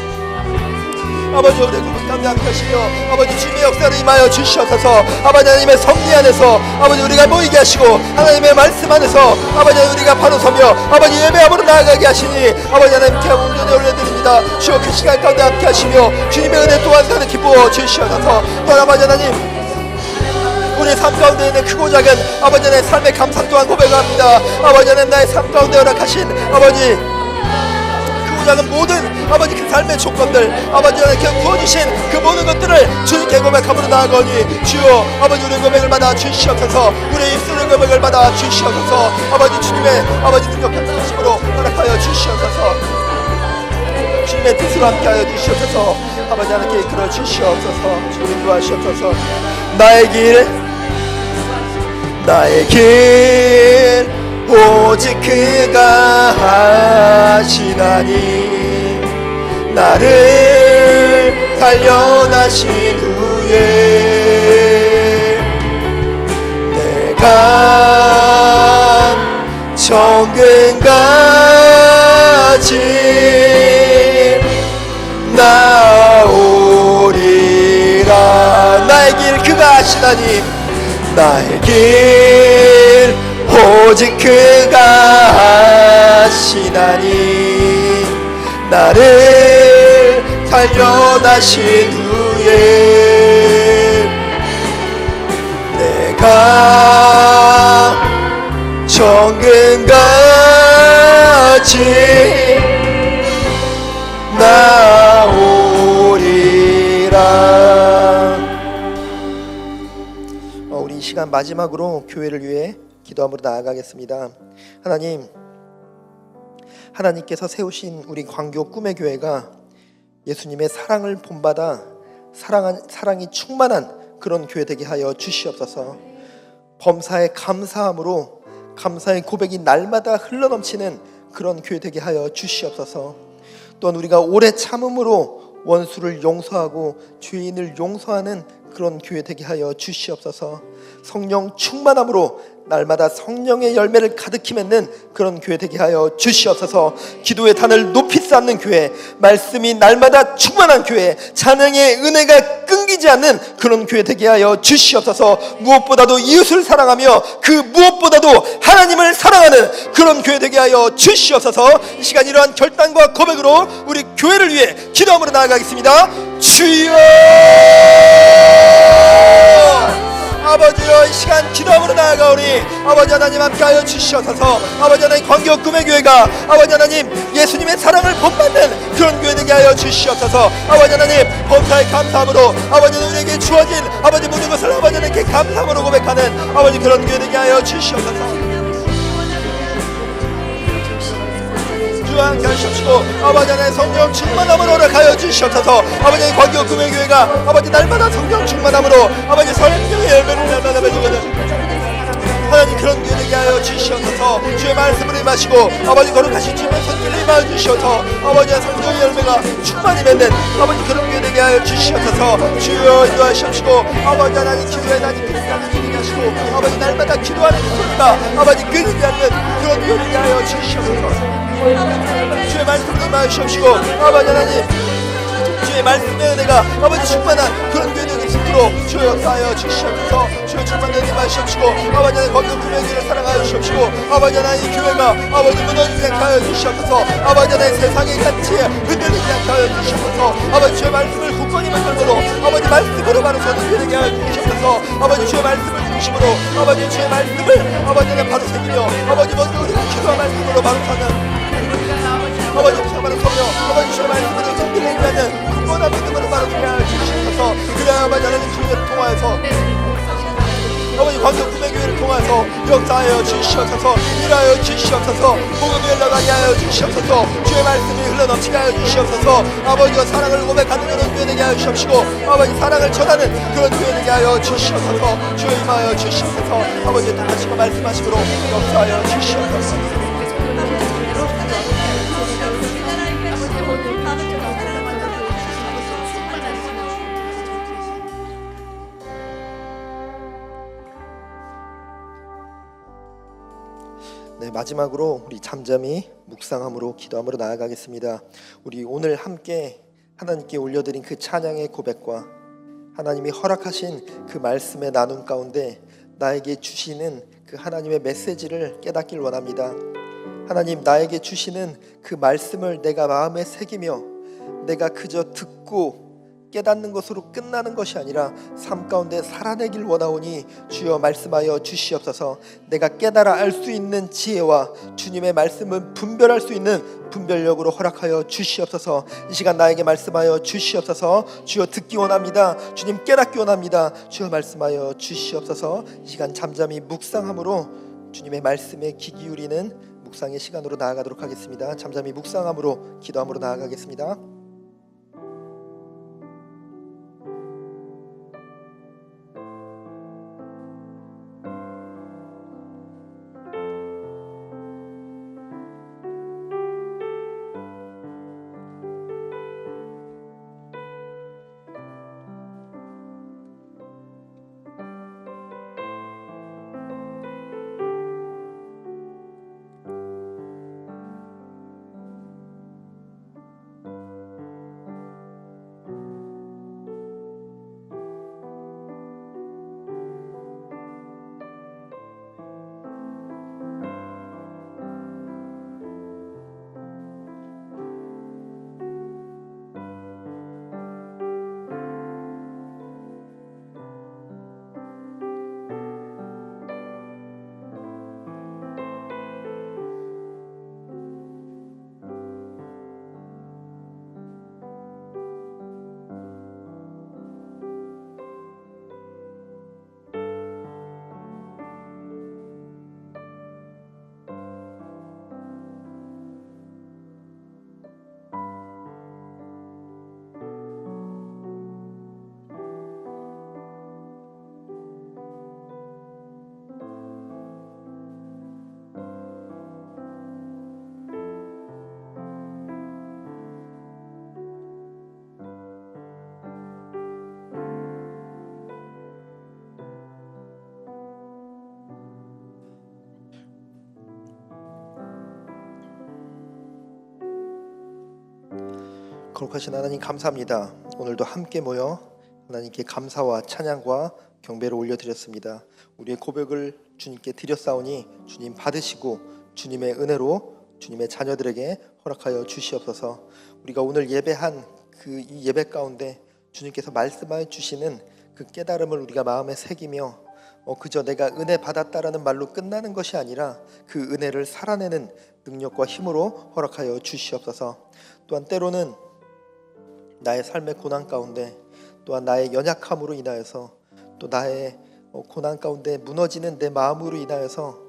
아버지 우리의 고백 가운데 함께 하시며 아버지 주님의 역사를 임하여 주시옵소서. 아버지 하나님의 섭리 안에서 아버지 우리가 모이게 하시고 하나님의 말씀 안에서 아버지 우리가 바로 서며 아버지 예배함으로 나아가게 하시니 아버지 하나님께 온전히 올려드립니다. 주여 그 시간 가운데 함께 하시며 주님의 은혜 또한 가득히 부어 주시옵소서. 또한 아버지 하나님 우리의 삶 가운데 있는 크고 작은 아버지 하나님의 삶의 감사 또한 고백합니다. 아버지 하나님 나의 삶 가운데 허락하신 아버지 작은 모든 아버지 그 삶의 조건들 아버지 하나님께 부어주신 그 모든 것들을 주님께 고백함으로 나아가니 주여 아버지 우리의 고백을 받아 주시옵소서. 우리의 입술의 고백을 받아 주시옵소서. 아버지 주님의 아버지 능력한 뜻으로 허락하여 주시옵소서. 주님의 뜻으로 함께하여 주시옵소서. 아버지 하나님께 이끌어 주시옵소서. 주님 인도하시옵소서. 나의 길 오직 그가 하시나니 나를 단련하신 후에 내가 정근까지 나오리라. 나의 길 그가 하시나니 나의 길 오직 그가 하시나니 나를 단련하신 후에 내가 정근까지 나오리라. 우리 이 시간 마지막으로 교회를 위해 기도함으로 나아가겠습니다. 하나님께서 세우신 우리 광교 꿈의 교회가 예수님의 사랑을 본받아 사랑이 충만한 그런 교회 되게 하여 주시옵소서. 범사에 감사함으로 감사의 고백이 날마다 흘러넘치는 그런 교회 되게 하여 주시옵소서. 또한 우리가 오래 참음으로 원수를 용서하고 죄인을 용서하는 그런 교회 되게 하여 주시옵소서. 성령 충만함으로 날마다 성령의 열매를 가득히 맺는 그런 교회 되게 하여 주시옵소서. 기도의 단을 높이 쌓는 교회, 말씀이 날마다 충만한 교회, 찬양의 은혜가 끊기지 않는 그런 교회 되게 하여 주시옵소서. 무엇보다도 이웃을 사랑하며 그 무엇보다도 하나님을 사랑하는 그런 교회 되게 하여 주시옵소서. 이 시간 이러한 결단과 고백으로 우리 교회를 위해 기도함으로 나아가겠습니다. 주여 아버지여 이 시간 기도함으로 나아가오니 아버지 하나님 함께하여 주시옵소서. 아버지 하나님 광교 꿈의 교회가 아버지 하나님 예수님의 사랑을 본받는 그런 교회 되게 하여 주시옵소서. 아버지 하나님 범사에 감사함으로 아버지 우리에게 주어진 아버지 모든 것을 아버지 하나님께 감사함으로 고백하는 아버지 그런 교회 되게 하여 주시옵소서. 함께 하시옵시고 아버지 하나님 성령 충만함으로 허락하여 주시옵소서. 아버지 광교 꿈의 교회가 아버지 날마다 성령 충만함으로 아버지 성령의 열매를 날마다 맺어가는 하나님 그런 교회 되게 하여 주시옵소서. 주의 말씀을 임하시고 아버지 거룩하신 주님의 손길을 임하여 주시옵소서. 아버지 성령의 열매가 충만히 맺는 아버지 그런 교회 되게 하여 주시옵소서. 주여 인도하시옵시고 아버지 하나님 기도에 나님 끝까지 되게 하시고 아버지 날마다 기도하는 소리가 아버지 끊이지 않는 그런 교회 되게 하여 주시옵소서. 주의 말씀을 임하여 주시옵시고 아버지 하나님 주의 주의 말씀의 은혜가 아버지 충만한 그런 교회 되게 짓도록 주여 역사하여 주시옵소서. 주여 충만한 은혜 마시옵시고 아버지 하나님 거룩한 교회를 사랑하여 주시옵시고 아버지 하나님 이 교회가 아버지 무너지지 않게 하여 주시옵소서. 아버지 하나님 세상의 가치에 흔들리지 않게 하여 주시옵소서. 아버지 주의 말씀을 굳건히 만들므로 아버지 말씀으로 바로 서는 교회 되게 하여 주시옵소서. 아버지 주의 말씀을 중심으로 아버지 주의 말씀을 아버지 하나님 바로 새기며 아버지 먼저 우리가 기도와 말씀으로 바로 서는 아버지 주의 바로 서며 아버지 주의 말씀으로 성기를 하는 굳건한 믿음으로 바로 서게 하여 주시옵소서. 그래야 아버지 하나님 교회를 통하여서 아버지 광역 구매교회를 통해서 역사하여 주시옵소서. 일하여 주시옵소서. 복음이 흘러가게 하여 주시옵소서. 주의 말씀이 흘러넘치게 하여 주시옵소서. 아버지가 사랑을 고백하는 그런 교회 되게 하여 주시옵시고 아버지 사랑을 전하는 그런 교회 되게 하여 주시옵소서. 주여 임하여 주시옵소서. 아버지 통하시고 말씀하시므로 역사하여 주시옵소서. 네, 마지막으로 우리 잠잠히 묵상함으로 기도함으로 나아가겠습니다. 우리 오늘 함께 하나님께 올려드린 그 찬양의 고백과 하나님이 허락하신 그 말씀의 나눔 가운데 나에게 주시는 그 하나님의 메시지를 깨닫길 원합니다. 하나님, 나에게 주시는 그 말씀을 내가 마음에 새기며 내가 그저 듣고 깨닫는 것으로 끝나는 것이 아니라 삶 가운데 살아내길 원하오니 주여 말씀하여 주시옵소서. 내가 깨달아 알 수 있는 지혜와 주님의 말씀을 분별할 수 있는 분별력으로 허락하여 주시옵소서. 이 시간 나에게 말씀하여 주시옵소서. 주여 듣기 원합니다. 주님 깨닫기 원합니다. 주여 말씀하여 주시옵소서. 이 시간 잠잠히 묵상함으로 주님의 말씀에 귀 기울이는 묵상의 시간으로 나아가도록 하겠습니다. 잠잠히 묵상함으로 기도함으로 나아가겠습니다. 거룩하신 하나님 감사합니다. 오늘도 함께 모여 하나님께 감사와 찬양과 경배를 올려드렸습니다. 우리의 고백을 주님께 드렸사오니 주님 받으시고 주님의 은혜로 주님의 자녀들에게 허락하여 주시옵소서. 우리가 오늘 예배한 그 이 예배 가운데 주님께서 말씀하여 주시는 그 깨달음을 우리가 마음에 새기며 그저 내가 은혜 받았다라는 말로 끝나는 것이 아니라 그 은혜를 살아내는 능력과 힘으로 허락하여 주시옵소서. 또한 때로는 나의 삶의 고난 가운데 또한 나의 연약함으로 인하여서 또 나의 고난 가운데 무너지는 내 마음으로 인하여서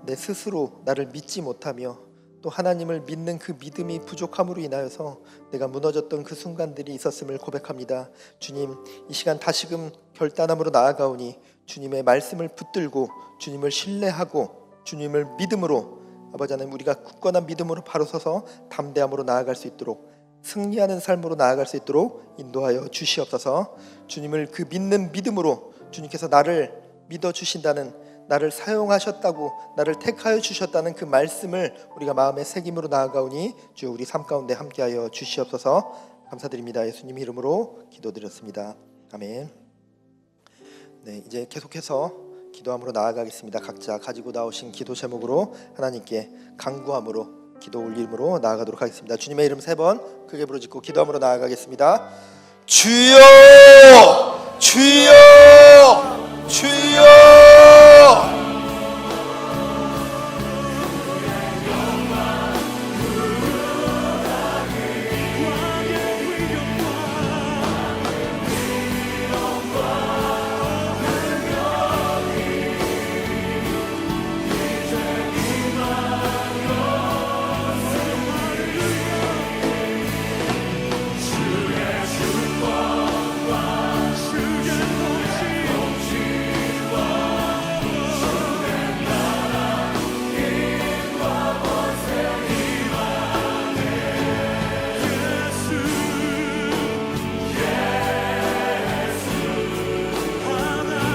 내 스스로 나를 믿지 못하며 또 하나님을 믿는 그 믿음이 부족함으로 인하여서 내가 무너졌던 그 순간들이 있었음을 고백합니다. 주님, 이 시간 다시금 결단함으로 나아가오니 주님의 말씀을 붙들고 주님을 신뢰하고 주님을 믿음으로 아버지 하나님 우리가 굳건한 믿음으로 바로 서서 담대함으로 나아갈 수 있도록 승리하는 삶으로 나아갈 수 있도록 인도하여 주시옵소서. 주님을 그 믿는 믿음으로 주님께서 나를 믿어주신다는, 나를 사용하셨다고, 나를 택하여 주셨다는 그 말씀을 우리가 마음의 새김으로 나아가오니 주여 우리 삶 가운데 함께하여 주시옵소서. 감사드립니다. 예수님 이름으로 기도드렸습니다. 아멘. 네, 이제 계속해서 기도함으로 나아가겠습니다. 각자 가지고 나오신 기도 제목으로 하나님께 간구함으로 기도 올림으로 나아가도록 하겠습니다. 주님의 이름 3번 크게 부르짖고 기도함으로 나아가겠습니다. 주여! 주여! 주여!